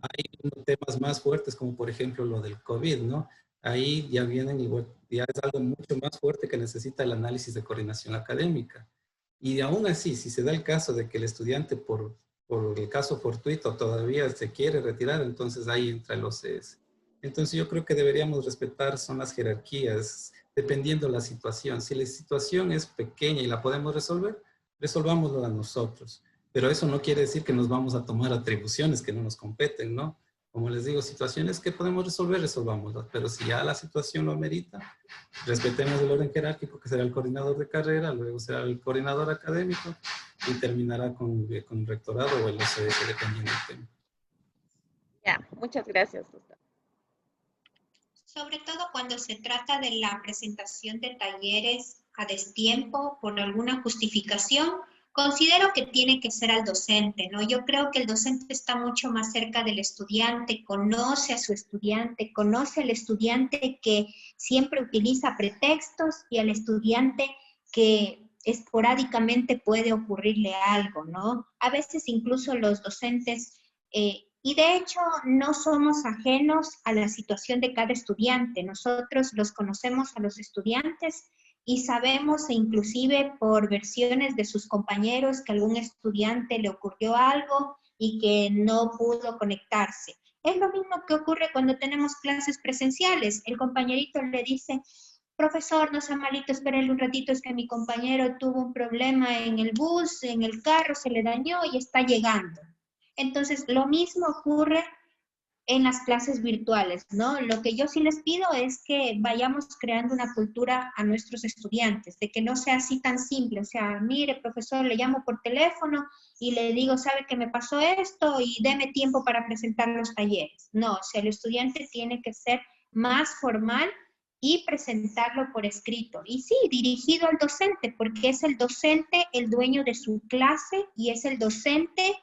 Hay temas más fuertes como por ejemplo lo del COVID, ¿no? Ahí ya vienen igual, ya es algo mucho más fuerte que necesita el análisis de coordinación académica. Y aún así, si se da el caso de que el estudiante por el caso fortuito todavía se quiere retirar, entonces ahí entra el OCS. Entonces yo creo que deberíamos respetar son las jerarquías, dependiendo de la situación. Si la situación es pequeña y la podemos resolver, resolvámoslo a nosotros. Pero eso no quiere decir que nos vamos a tomar atribuciones que no nos competen, ¿no? Como les digo, situaciones que podemos resolver, resolvámoslas. Pero si ya la situación lo amerita, respetemos el orden jerárquico, que será el coordinador de carrera, luego será el coordinador académico y terminará con el rectorado o el OCS, dependiendo del tema. Ya, muchas gracias, Gustavo. Sobre todo cuando se trata de la presentación de talleres a destiempo por alguna justificación, considero que tiene que ser al docente, ¿no? Yo creo que el docente está mucho más cerca del estudiante, conoce a su estudiante, conoce al estudiante que siempre utiliza pretextos y al estudiante que esporádicamente puede ocurrirle algo, ¿no? A veces incluso los docentes, y de hecho no somos ajenos a la situación de cada estudiante, nosotros los conocemos a los estudiantes y sabemos, e inclusive por versiones de sus compañeros, que a algún estudiante le ocurrió algo y que no pudo conectarse. Es lo mismo que ocurre cuando tenemos clases presenciales. El compañerito le dice, profesor, no sea malito, espérele un ratito, es que mi compañero tuvo un problema en el bus, en el carro, se le dañó y está llegando. Entonces, lo mismo ocurre en las clases virtuales, ¿no? Lo que yo sí les pido es que vayamos creando una cultura a nuestros estudiantes, de que no sea así tan simple, o sea, mire, profesor, le llamo por teléfono y le digo, ¿sabe que me pasó esto? Y deme tiempo para presentar los talleres. No, o sea, el estudiante tiene que ser más formal y presentarlo por escrito. Y sí, dirigido al docente, porque es el docente el dueño de su clase y es el docente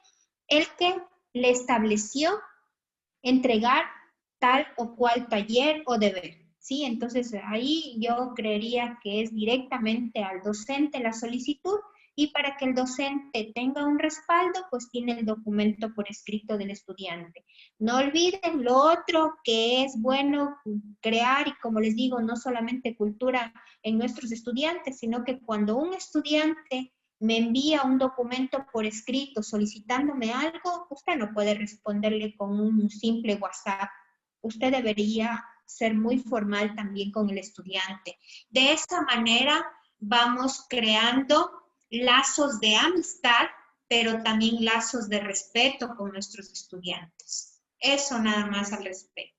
el que le estableció entregar tal o cual taller o deber, ¿sí? Entonces ahí yo creería que es directamente al docente la solicitud y para que el docente tenga un respaldo, pues tiene el documento por escrito del estudiante. No olviden lo otro que es bueno crear y como les digo, no solamente cultura en nuestros estudiantes, sino que cuando un estudiante me envía un documento por escrito solicitándome algo, usted no puede responderle con un simple WhatsApp. Usted debería ser muy formal también con el estudiante. De esa manera vamos creando lazos de amistad, pero también lazos de respeto con nuestros estudiantes. Eso nada más al respecto.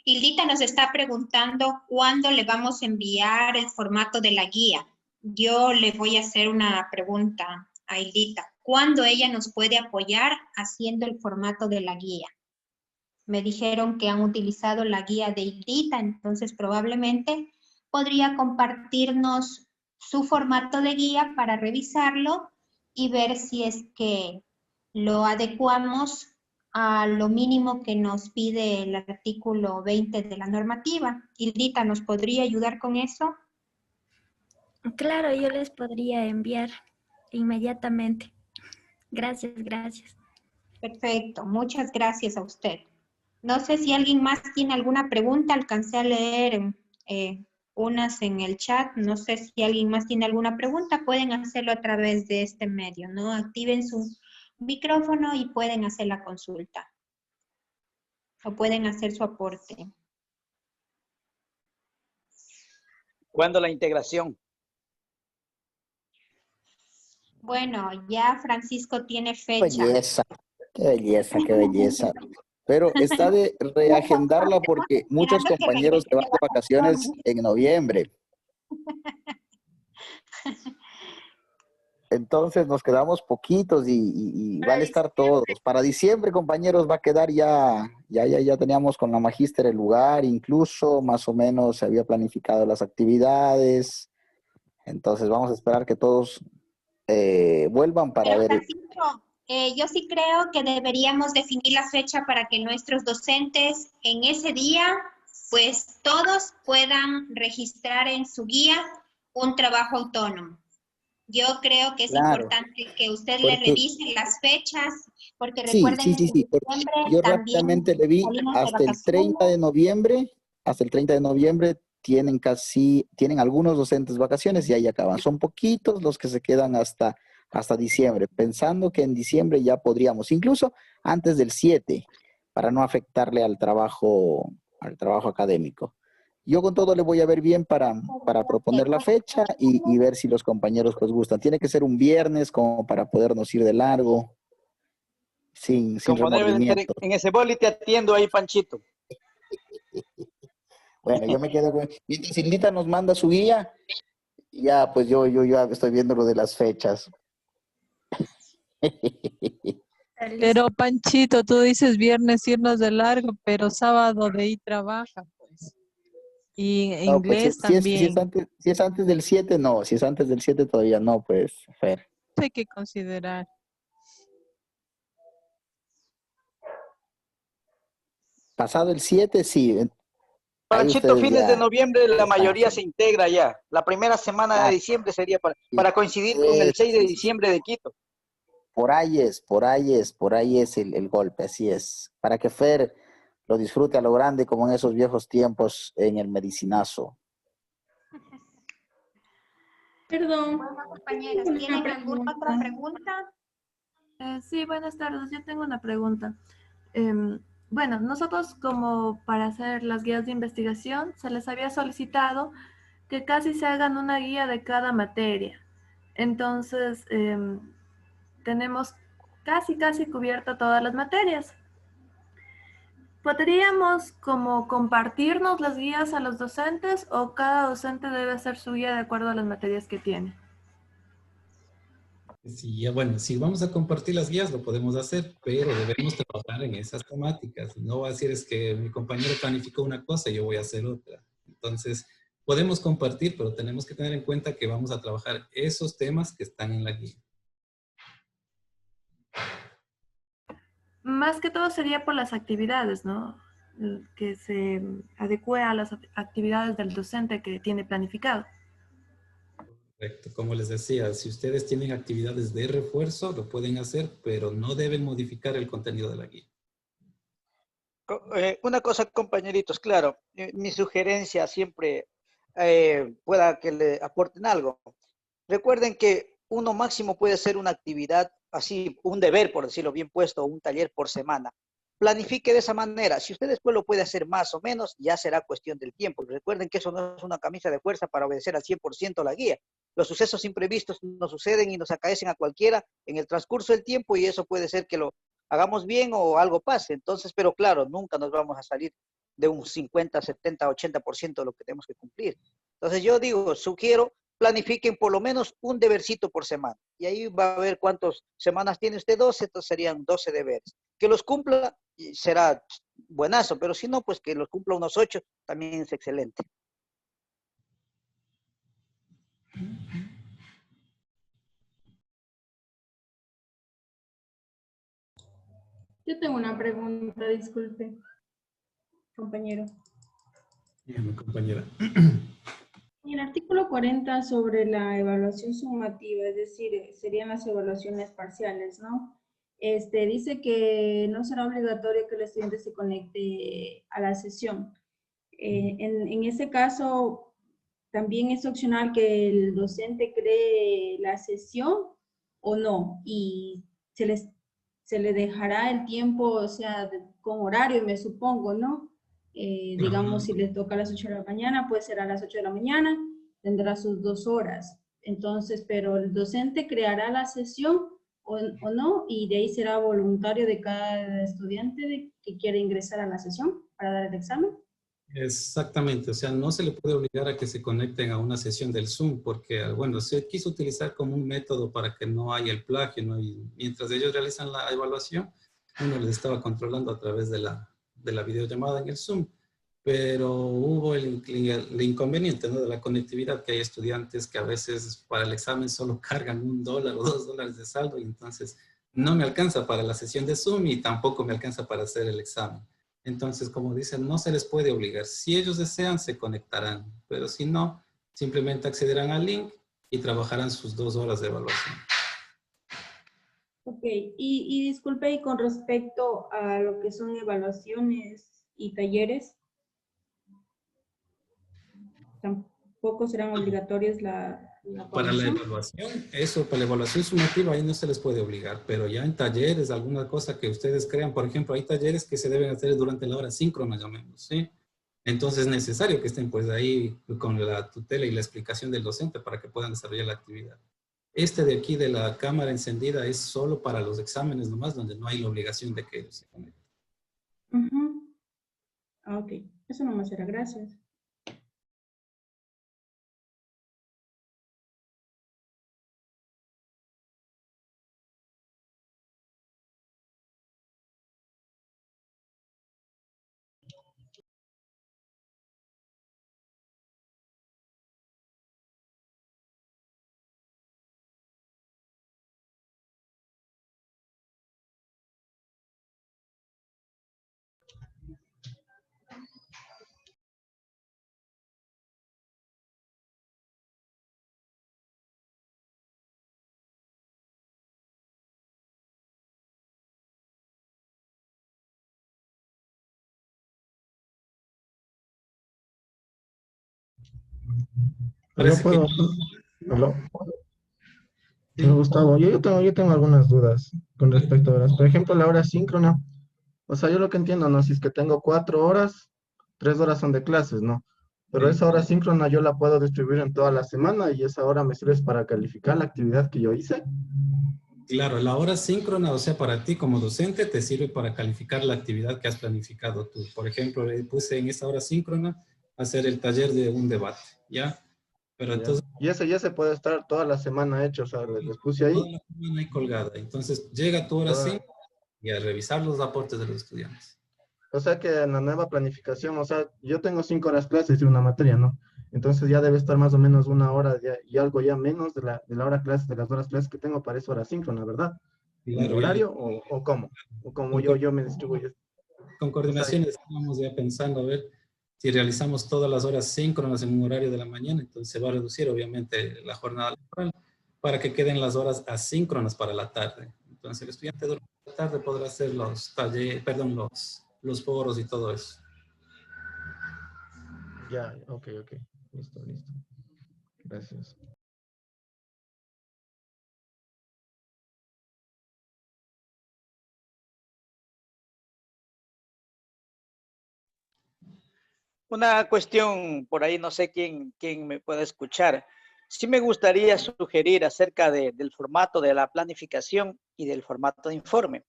Hildita nos está preguntando cuándo le vamos a enviar el formato de la guía. Yo le voy a hacer una pregunta a Hildita. ¿Cuándo ella nos puede apoyar haciendo el formato de la guía? Me dijeron que han utilizado la guía de Hildita, entonces probablemente podría compartirnos su formato de guía para revisarlo y ver si es que lo adecuamos a lo mínimo que nos pide el artículo 20 de la normativa. Hildita, ¿nos podría ayudar con eso? Claro, yo les podría enviar inmediatamente. Gracias, gracias. Perfecto, muchas gracias a usted. No sé si alguien más tiene alguna pregunta, alcancé a leer unas en el chat, no sé si alguien más tiene alguna pregunta, pueden hacerlo a través de este medio, ¿no? Activen su micrófono y pueden hacer la consulta o pueden hacer su aporte. ¿Cuándo la integración? Bueno, ya Francisco tiene fecha. Belleza, qué belleza, qué belleza. Pero está de reagendarla porque muchos Esperando que compañeros regrese se van de de vacaciones vacaciones. en noviembre. Entonces nos quedamos poquitos y van a estar todos. Para diciembre, compañeros, va a quedar ya teníamos con la magíster el lugar, incluso más o menos se había planificado las actividades. Entonces vamos a esperar que todos vuelvan para Pero ver. Francisco, yo sí creo que deberíamos definir la fecha para que nuestros docentes en ese día, pues todos puedan registrar en su guía un trabajo autónomo. Yo creo que es Claro, importante que usted le porque revise las fechas, porque sí, recuerden sí, que sí, en sí, porque diciembre yo también rápidamente le vi salimos de vacaciones. hasta el 30 de noviembre tienen algunos docentes vacaciones y ahí acaban. Son poquitos los que se quedan hasta diciembre, pensando que en diciembre ya podríamos, incluso antes del 7, para no afectarle al trabajo académico. Yo con todo le voy a ver bien para proponer la fecha y ver si los compañeros pues gustan. Tiene que ser un viernes como para podernos ir de largo, sin Como debe de ser remordimiento. en ese boli, te atiendo ahí, Panchito. Bueno, yo me quedo con... Mientras Silvita nos manda su guía, ya pues yo ya estoy viendo lo de las fechas. Pero Panchito, tú dices viernes irnos de largo, pero sábado de ahí trabaja, pues. Y No, pues inglés también. si es antes del 7, no. Si es antes del 7 todavía no, pues, Fer. Hay que considerar. Pasado el 7, sí. Ahí Panchito, ustedes fines de ya noviembre la mayoría descansan. se integra ya. La primera semana de Ah, diciembre sería sí. para coincidir con el 6 de Sí, sí, sí. diciembre de Quito. Por ahí es el golpe, así es. Para que Fer lo disfrute a lo grande como en esos viejos tiempos en el medicinazo. Perdón. Bueno, compañeros, Una ¿tienen alguna otra pregunta. pregunta? Sí, buenas tardes. Yo tengo una pregunta. Bueno, nosotros como para hacer las guías de investigación se les había solicitado que casi se hagan una guía de cada materia. Entonces, tenemos casi cubierto todas las materias. ¿Podríamos como compartirnos las guías a los docentes o cada docente debe hacer su guía de acuerdo a las materias que tiene? Sí, ya bueno, si vamos a compartir las guías, lo podemos hacer, pero debemos trabajar en esas temáticas. No va a decir es que mi compañero planificó una cosa y yo voy a hacer otra. Entonces, podemos compartir, pero tenemos que tener en cuenta que vamos a trabajar esos temas que están en la guía. Más que todo sería por las actividades, ¿no? Que se adecue a las actividades del docente que tiene planificado. Correcto. Como les decía, si ustedes tienen actividades de refuerzo, lo pueden hacer, pero no deben modificar el contenido de la guía. Una cosa, compañeritos, claro, mi sugerencia siempre pueda que le aporten algo. Recuerden que uno máximo puede hacer una actividad así, un deber, por decirlo bien puesto, un taller por semana. Planifique de esa manera. Si usted después lo puede hacer más o menos, ya será cuestión del tiempo. Recuerden que eso no es una camisa de fuerza para obedecer al 100% la guía. Los sucesos imprevistos nos suceden y nos acaecen a cualquiera en el transcurso del tiempo y eso puede ser que lo hagamos bien o algo pase. Entonces, pero claro, nunca nos vamos a salir de un 50, 70, 80% de lo que tenemos que cumplir. Entonces yo digo, sugiero, planifiquen por lo menos un debercito por semana. Y ahí va a ver cuántas semanas tiene usted, 12, entonces serían 12 deberes. Que los cumpla será buenazo, pero si no, pues que los cumpla unos 8 también es excelente. Yo tengo una pregunta, disculpe, compañero. Dígame, compañera. En el artículo 40 sobre la evaluación sumativa, es decir, serían las evaluaciones parciales, ¿no? Dice que no será obligatorio que el estudiante se conecte a la sesión. En ese caso, también es opcional que el docente cree la sesión o no, y se le dejará el tiempo, o sea, con horario, me supongo, ¿no? Digamos, si le toca a las 8 de la mañana, puede ser a las 8 de la mañana, tendrá sus 2 horas. Entonces, pero el docente creará la sesión o no, y de ahí será voluntario de cada estudiante que quiere ingresar a la sesión para dar el examen. Exactamente, o sea, no se le puede obligar a que se conecten a una sesión del Zoom, porque, bueno, se quiso utilizar como un método para que no haya el plagio, ¿no? Y mientras ellos realizan la evaluación, uno les estaba controlando a través de la videollamada en el Zoom, pero hubo el inconveniente, ¿no? De la conectividad, que hay estudiantes que a veces para el examen solo cargan $1 o $2 de saldo, y entonces no me alcanza para la sesión de Zoom y tampoco me alcanza para hacer el examen. Entonces, como dicen, no se les puede obligar. Si ellos desean, se conectarán, pero si no, simplemente accederán al link y trabajarán sus 2 horas de evaluación. Ok, y disculpe, y con respecto a lo que son evaluaciones y talleres, ¿tampoco serán obligatorios la para la evaluación, para la evaluación sumativa, ahí no se les puede obligar, pero ya en talleres, alguna cosa que ustedes crean, por ejemplo, hay talleres que se deben hacer durante la hora síncrona, llamemos, ¿sí? Entonces es necesario que estén pues ahí con la tutela y la explicación del docente para que puedan desarrollar la actividad. De aquí de la cámara encendida es solo para los exámenes nomás, donde no hay la obligación de que ellos se conecten. Ok, eso nomás era, gracias. Yo puedo. Gustavo, yo tengo algunas dudas con respecto a las, por ejemplo, la hora síncrona. O sea, yo lo que entiendo, ¿no? Si es que tengo 4 horas, 3 horas son de clases, ¿no? Pero esa hora síncrona yo la puedo distribuir en toda la semana y esa hora me sirve para calificar la actividad que yo hice. Claro, la hora síncrona, o sea, para ti como docente te sirve para calificar la actividad que has planificado tú. Por ejemplo, le puse en esta hora síncrona hacer el taller de un debate, ¿ya? Pero entonces... Y ese ya se puede estar toda la semana hecho, o sea, les puse ahí. Toda la semana ahí colgada. Entonces llega tu hora síncrona y a revisar los aportes de los estudiantes. O sea que en la nueva planificación, o sea, yo tengo 5 horas clases de una materia, ¿no? Entonces ya debe estar más o menos 1 hora y algo ya menos de la hora clase, de las horas clases que tengo para esa hora síncrona, ¿verdad? ¿En mi horario o cómo? ¿O cómo yo me distribuyo? Con coordinación estamos ya pensando a ver si realizamos todas las horas síncronas en un horario de la mañana, entonces se va a reducir obviamente la jornada laboral para que queden las horas asíncronas para la tarde. Entonces el estudiante durante la tarde podrá hacer los talleres, perdón, los foros y todo eso. Ya, ok. Listo. Gracias. Una cuestión por ahí, no sé quién me puede escuchar. Sí me gustaría sugerir acerca del formato de la planificación y del formato de informe.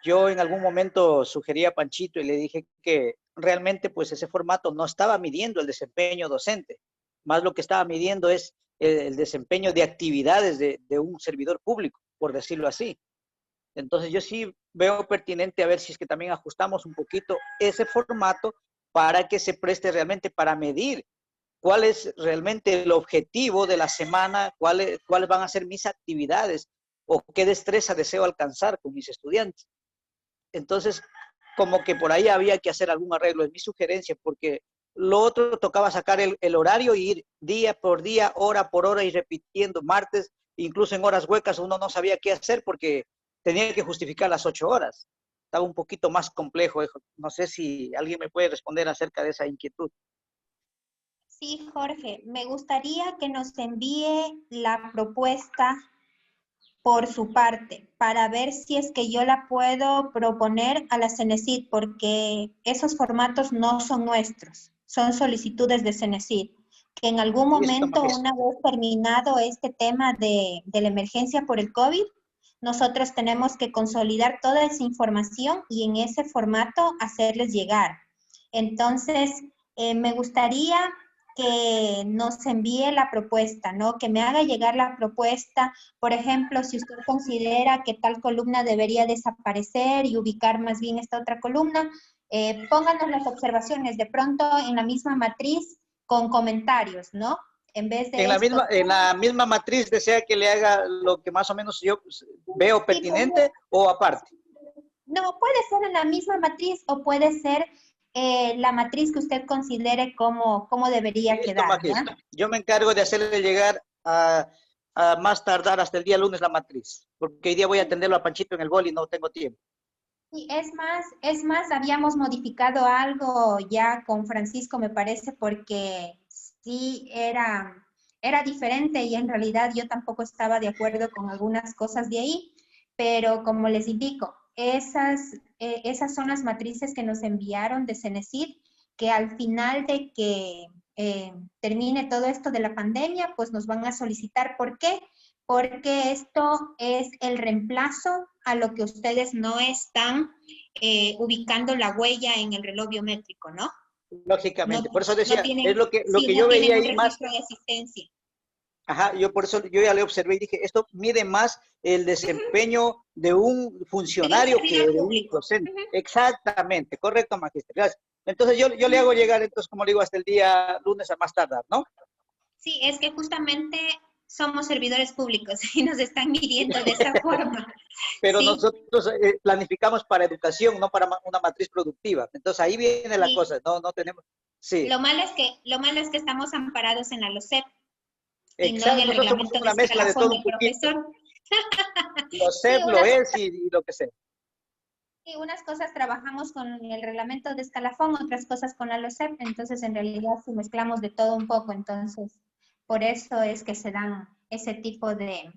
Yo en algún momento sugerí a Panchito y le dije que realmente pues ese formato no estaba midiendo el desempeño docente, más lo que estaba midiendo es el desempeño de actividades de un servidor público, por decirlo así. Entonces yo sí veo pertinente a ver si es que también ajustamos un poquito ese formato para que se preste realmente para medir cuál es realmente el objetivo de la semana, cuáles van a ser mis actividades o qué destreza deseo alcanzar con mis estudiantes. Entonces, como que por ahí había que hacer algún arreglo, es mi sugerencia, porque Lo otro tocaba sacar el horario y ir día por día, hora por hora y repitiendo martes, incluso en horas huecas uno no sabía qué hacer porque tenía que justificar las 8 horas. Estaba un poquito más complejo. No sé si alguien me puede responder acerca de esa inquietud. Sí, Jorge, me gustaría que nos envíe la propuesta por su parte para ver si es que yo la puedo proponer a la CENESID, porque esos formatos no son nuestros, son solicitudes de CENESID, que en algún momento, una vez terminado este tema de la emergencia por el COVID, nosotros tenemos que consolidar toda esa información y en ese formato hacerles llegar. Entonces, me gustaría que nos envíe la propuesta, ¿no? Que me haga llegar la propuesta. Por ejemplo, si usted considera que tal columna debería desaparecer y ubicar más bien esta otra columna, pónganos las observaciones de pronto en la misma matriz con comentarios, ¿no? En vez de en la misma matriz desea que le haga lo que más o menos yo veo pertinente, o aparte. No, puede ser en la misma matriz o puede ser la matriz que usted considere cómo debería quedar. Yo me encargo de hacerle llegar a más tardar hasta el día lunes la matriz, porque hoy día voy a atenderlo a Panchito en el boli y no tengo tiempo. Sí, es más, habíamos modificado algo ya con Francisco, me parece, porque sí era diferente y en realidad yo tampoco estaba de acuerdo con algunas cosas de ahí, pero como les indico, esas son las matrices que nos enviaron de CENESID, que al final de que termine todo esto de la pandemia, pues nos van a solicitar. ¿Por qué? Porque esto es el reemplazo a lo que ustedes no están ubicando la huella en el reloj biométrico, ¿no? Lógicamente, por eso decía, tienen, es lo que no yo veía ahí un más. De asistencia. Ajá, por eso yo ya le observé y dije, esto mide más el desempeño de un funcionario que de un docente. Exactamente, correcto, magíster, gracias. Entonces yo le hago llegar, entonces, como le digo, hasta el día lunes a más tardar, ¿no? Sí, es que justamente somos servidores públicos y nos están midiendo de esa forma. Pero ¿sí? Nosotros planificamos para educación, no para una matriz productiva. Entonces ahí viene la cosa, no tenemos... Sí. Lo malo es que estamos amparados en la LOCEP. Exacto, y no en el nosotros somos reglamento una mezcla de todo un poquito. LOCEP, sí, LOES y lo que sea. Sí, unas cosas trabajamos con el reglamento de escalafón, otras cosas con la LOCEP, entonces en realidad sí mezclamos de todo un poco, entonces por eso es que se dan ese tipo de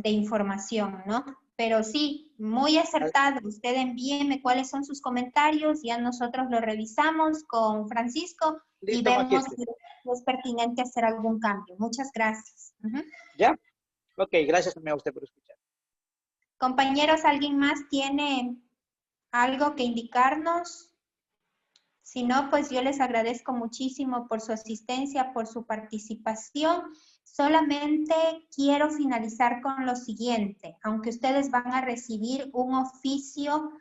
información, ¿no? Pero sí, muy acertado. Usted envíeme cuáles son sus comentarios, ya nosotros lo revisamos con Francisco. Listo, y vemos si es pertinente hacer algún cambio. Muchas gracias. ¿Ya? Ok, gracias también a usted por escuchar. Compañeros, ¿alguien más tiene algo que indicarnos? Si no, pues yo les agradezco muchísimo por su asistencia, por su participación. Solamente quiero finalizar con lo siguiente. Aunque ustedes van a recibir un oficio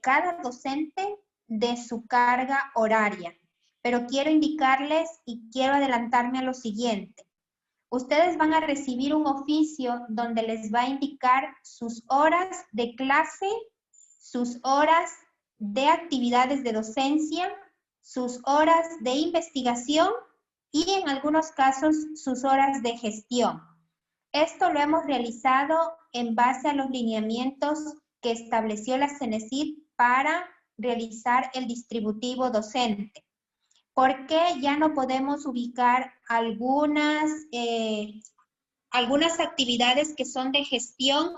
cada docente de su carga horaria. Pero quiero indicarles y quiero adelantarme a lo siguiente. Ustedes van a recibir un oficio donde les va a indicar sus horas de clase, sus horas de actividades de docencia, sus horas de investigación y en algunos casos sus horas de gestión. Esto lo hemos realizado en base a los lineamientos que estableció la CENESID para realizar el distributivo docente. ¿Por qué ya no podemos ubicar algunas actividades que son de gestión,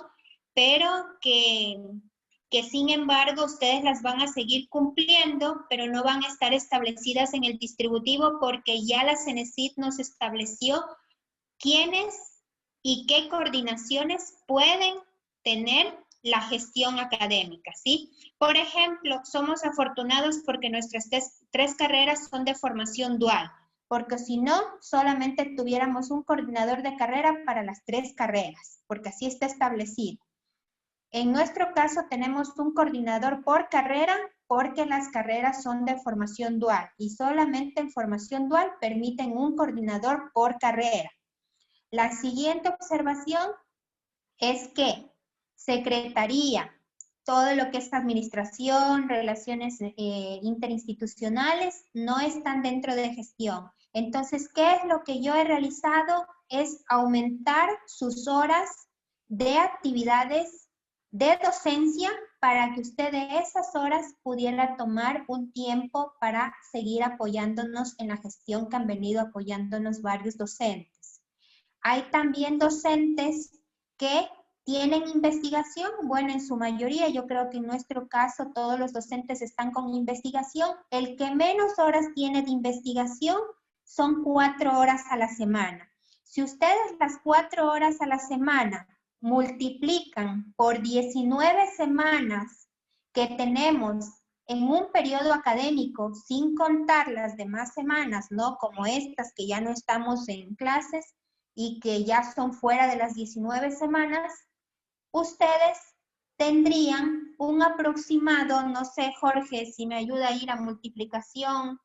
pero que sin embargo ustedes las van a seguir cumpliendo, pero no van a estar establecidas en el distributivo porque ya la CENESID nos estableció quiénes y qué coordinaciones pueden tener la gestión académica, ¿sí? Por ejemplo, somos afortunados porque nuestras tres carreras son de formación dual, porque si no, solamente tuviéramos un coordinador de carrera para las 3 carreras, porque así está establecido. En nuestro caso tenemos un coordinador por carrera porque las carreras son de formación dual y solamente en formación dual permiten un coordinador por carrera. La siguiente observación es que Secretaría todo lo que es administración, relaciones interinstitucionales, no están dentro de gestión. Entonces, ¿qué es lo que yo he realizado? Es aumentar sus horas de actividades de docencia para que usted de esas horas pudiera tomar un tiempo para seguir apoyándonos en la gestión que han venido apoyándonos varios docentes. Hay también docentes que tienen investigación, bueno, en su mayoría, yo creo que en nuestro caso todos los docentes están con investigación. El que menos horas tiene de investigación son 4 horas a la semana. Si ustedes las 4 horas a la semana multiplican por 19 semanas que tenemos en un periodo académico, sin contar las demás semanas, ¿no? Como estas que ya no estamos en clases y que ya son fuera de las 19 semanas, ustedes tendrían un aproximado, no sé, Jorge, si me ayuda a ir a multiplicación,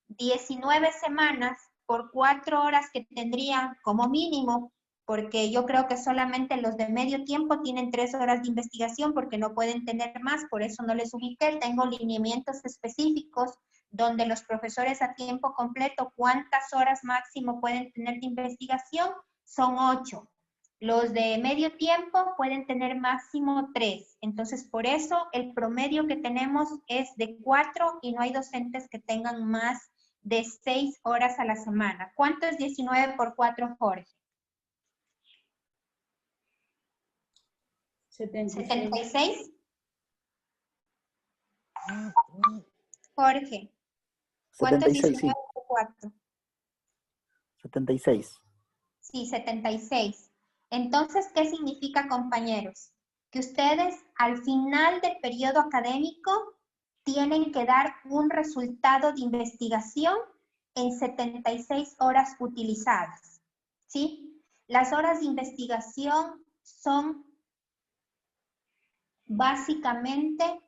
19 semanas por 4 horas que tendrían como mínimo, porque yo creo que solamente los de medio tiempo tienen 3 horas de investigación porque no pueden tener más, por eso no les ubiqué. Tengo lineamientos específicos donde los profesores a tiempo completo, ¿cuántas horas máximo pueden tener de investigación? Son 8. Los de medio tiempo pueden tener máximo 3. Entonces, por eso el promedio que tenemos es de 4 y no hay docentes que tengan más de 6 horas a la semana. ¿Cuánto es 19 por 4, Jorge? 76. Jorge, ¿cuánto es 19 por 4? 76. Sí, 76. Entonces, ¿qué significa, compañeros? Que ustedes al final del periodo académico tienen que dar un resultado de investigación en 76 horas utilizadas, ¿sí? Las horas de investigación son básicamente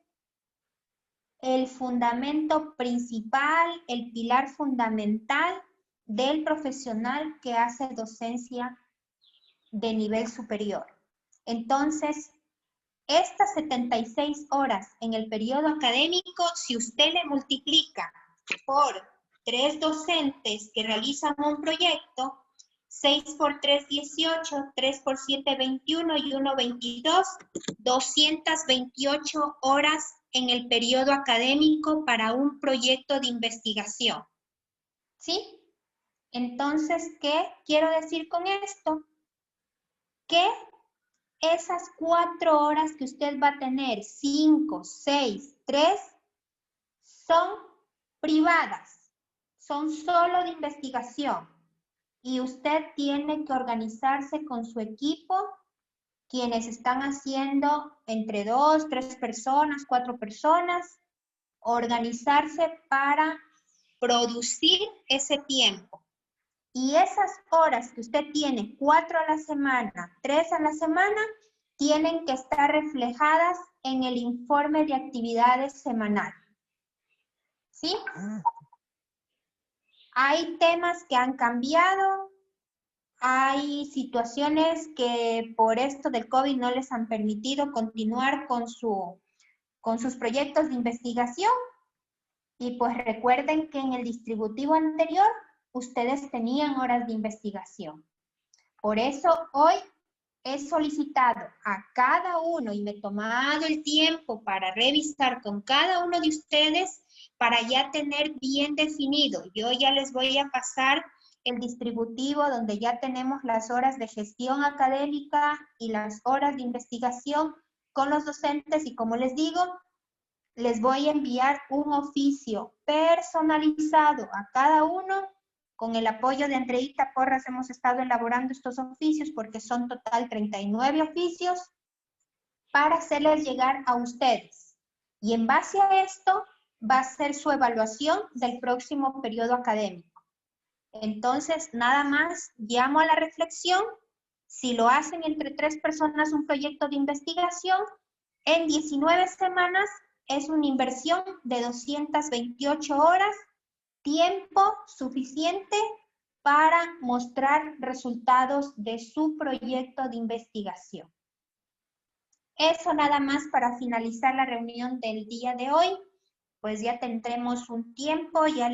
el fundamento principal, el pilar fundamental del profesional que hace docencia de nivel superior. Entonces, estas 76 horas en el periodo académico, si usted le multiplica por 3 docentes que realizan un proyecto, 6 por 3, 18, 3 por 7, 21 y 1, 22, 228 horas en el periodo académico para un proyecto de investigación. ¿Sí? Entonces, ¿qué quiero decir con esto? Que esas 4 horas que usted va a tener, 5, 6, 3, son privadas, son solo de investigación. Y usted tiene que organizarse con su equipo, quienes están haciendo entre 2, 3 personas, 4 personas, organizarse para producir ese tiempo. Y esas horas que usted tiene, 4 a la semana, 3 a la semana, tienen que estar reflejadas en el informe de actividades semanal. ¿Sí? Hay temas que han cambiado, hay situaciones que por esto del COVID no les han permitido continuar con sus proyectos de investigación. Y pues recuerden que en el distributivo anterior ustedes tenían horas de investigación. Por eso hoy he solicitado a cada uno y me he tomado el tiempo para revisar con cada uno de ustedes para ya tener bien definido. Yo ya les voy a pasar el distributivo donde ya tenemos las horas de gestión académica y las horas de investigación con los docentes y como les digo, les voy a enviar un oficio personalizado a cada uno. Con el apoyo de Andreita Porras hemos estado elaborando estos oficios porque son total 39 oficios para hacerles llegar a ustedes. Y en base a esto va a ser su evaluación del próximo periodo académico. Entonces, nada más, llamo a la reflexión. Si lo hacen entre 3 personas un proyecto de investigación, en 19 semanas es una inversión de 228 horas, tiempo suficiente para mostrar resultados de su proyecto de investigación. Eso nada más para finalizar la reunión del día de hoy. Pues ya tendremos un tiempo, ya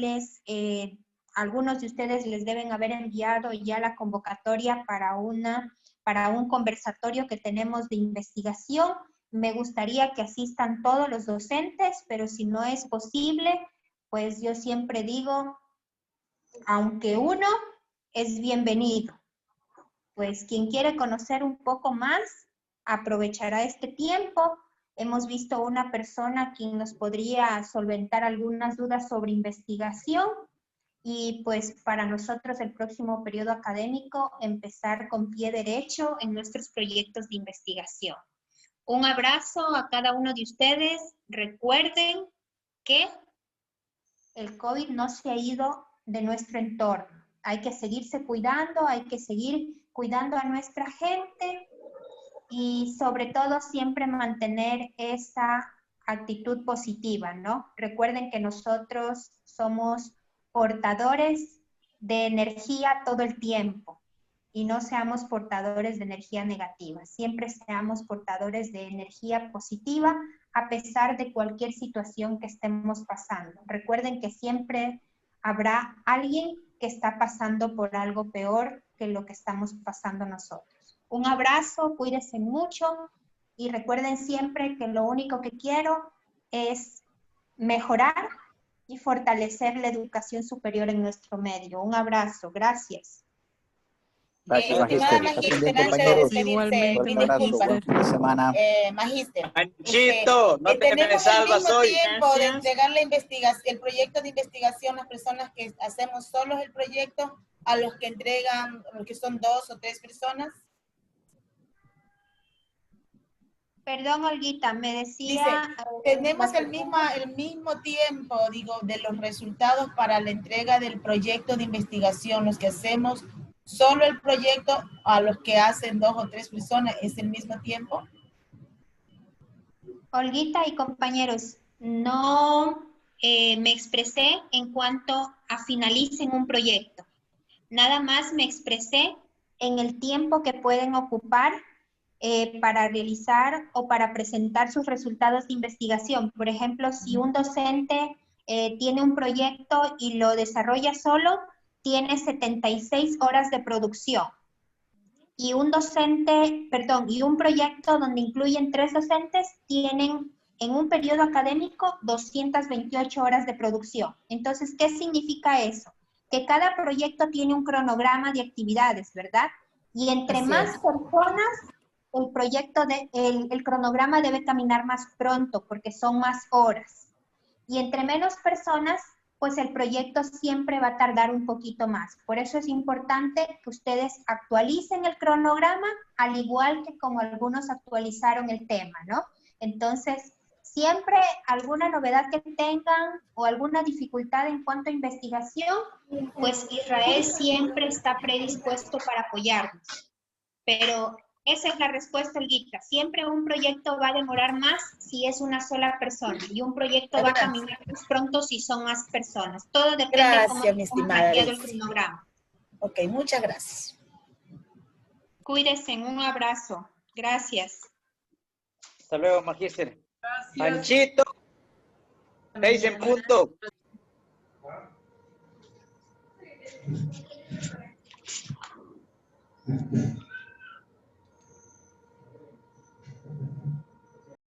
algunos de ustedes les deben haber enviado ya la convocatoria para un conversatorio que tenemos de investigación. Me gustaría que asistan todos los docentes, pero si no es posible, pues yo siempre digo, aunque uno es bienvenido. Pues quien quiere conocer un poco más, aprovechará este tiempo. Hemos visto una persona quien nos podría solventar algunas dudas sobre investigación y pues para nosotros el próximo periodo académico empezar con pie derecho en nuestros proyectos de investigación. Un abrazo a cada uno de ustedes. Recuerden que el COVID no se ha ido de nuestro entorno. Hay que seguirse cuidando, hay que seguir cuidando a nuestra gente y sobre todo siempre mantener esa actitud positiva, ¿no? Recuerden que nosotros somos portadores de energía todo el tiempo y no seamos portadores de energía negativa. Siempre seamos portadores de energía positiva a pesar de cualquier situación que estemos pasando. Recuerden que siempre habrá alguien que está pasando por algo peor que lo que estamos pasando nosotros. Un abrazo, cuídense mucho y recuerden siempre que lo único que quiero es mejorar y fortalecer la educación superior en nuestro medio. Un abrazo, gracias. Gracias, Estimada Magíster. Magíster, antes de despedirse, Fuerte mil abrazo, disculpas. buen fin de semana. Magíster, Panchito, no te me tenemos el salvas mismo hoy. tiempo de entregar la investigación, el proyecto de investigación, las personas que hacemos solos el proyecto, a los que entregan, que son 2 o 3 personas. Perdón, Olguita, me decía... Dice, tenemos el mismo tiempo, digo, de los resultados para la entrega del proyecto de investigación, los que hacemos solo el proyecto, a los que hacen 2 o 3 personas, ¿es el mismo tiempo? Olguita y compañeros, no me expresé en cuanto a finalicen un proyecto. Nada más me expresé en el tiempo que pueden ocupar para realizar o para presentar sus resultados de investigación. Por ejemplo, si un docente tiene un proyecto y lo desarrolla solo, tiene 76 horas de producción. Y un proyecto donde incluyen 3 docentes tienen en un periodo académico 228 horas de producción. Entonces, ¿qué significa eso? Que cada proyecto tiene un cronograma de actividades, ¿verdad? Y entre más personas, el cronograma debe caminar más pronto porque son más horas. Y entre menos personas, pues el proyecto siempre va a tardar un poquito más. Por eso es importante que ustedes actualicen el cronograma, al igual que como algunos actualizaron el tema, ¿no? Entonces, siempre alguna novedad que tengan o alguna dificultad en cuanto a investigación, pues Israel siempre está predispuesto para apoyarnos. Pero esa es la respuesta, Olguita. Siempre un proyecto va a demorar más si es una sola persona y un proyecto va a caminar más pronto si son más personas. Todo depende de cómo hemos planteado el cronograma. Ok, muchas gracias. Cuídense, un abrazo. Gracias. Hasta luego, Magíster. Panchito, 6 en punto.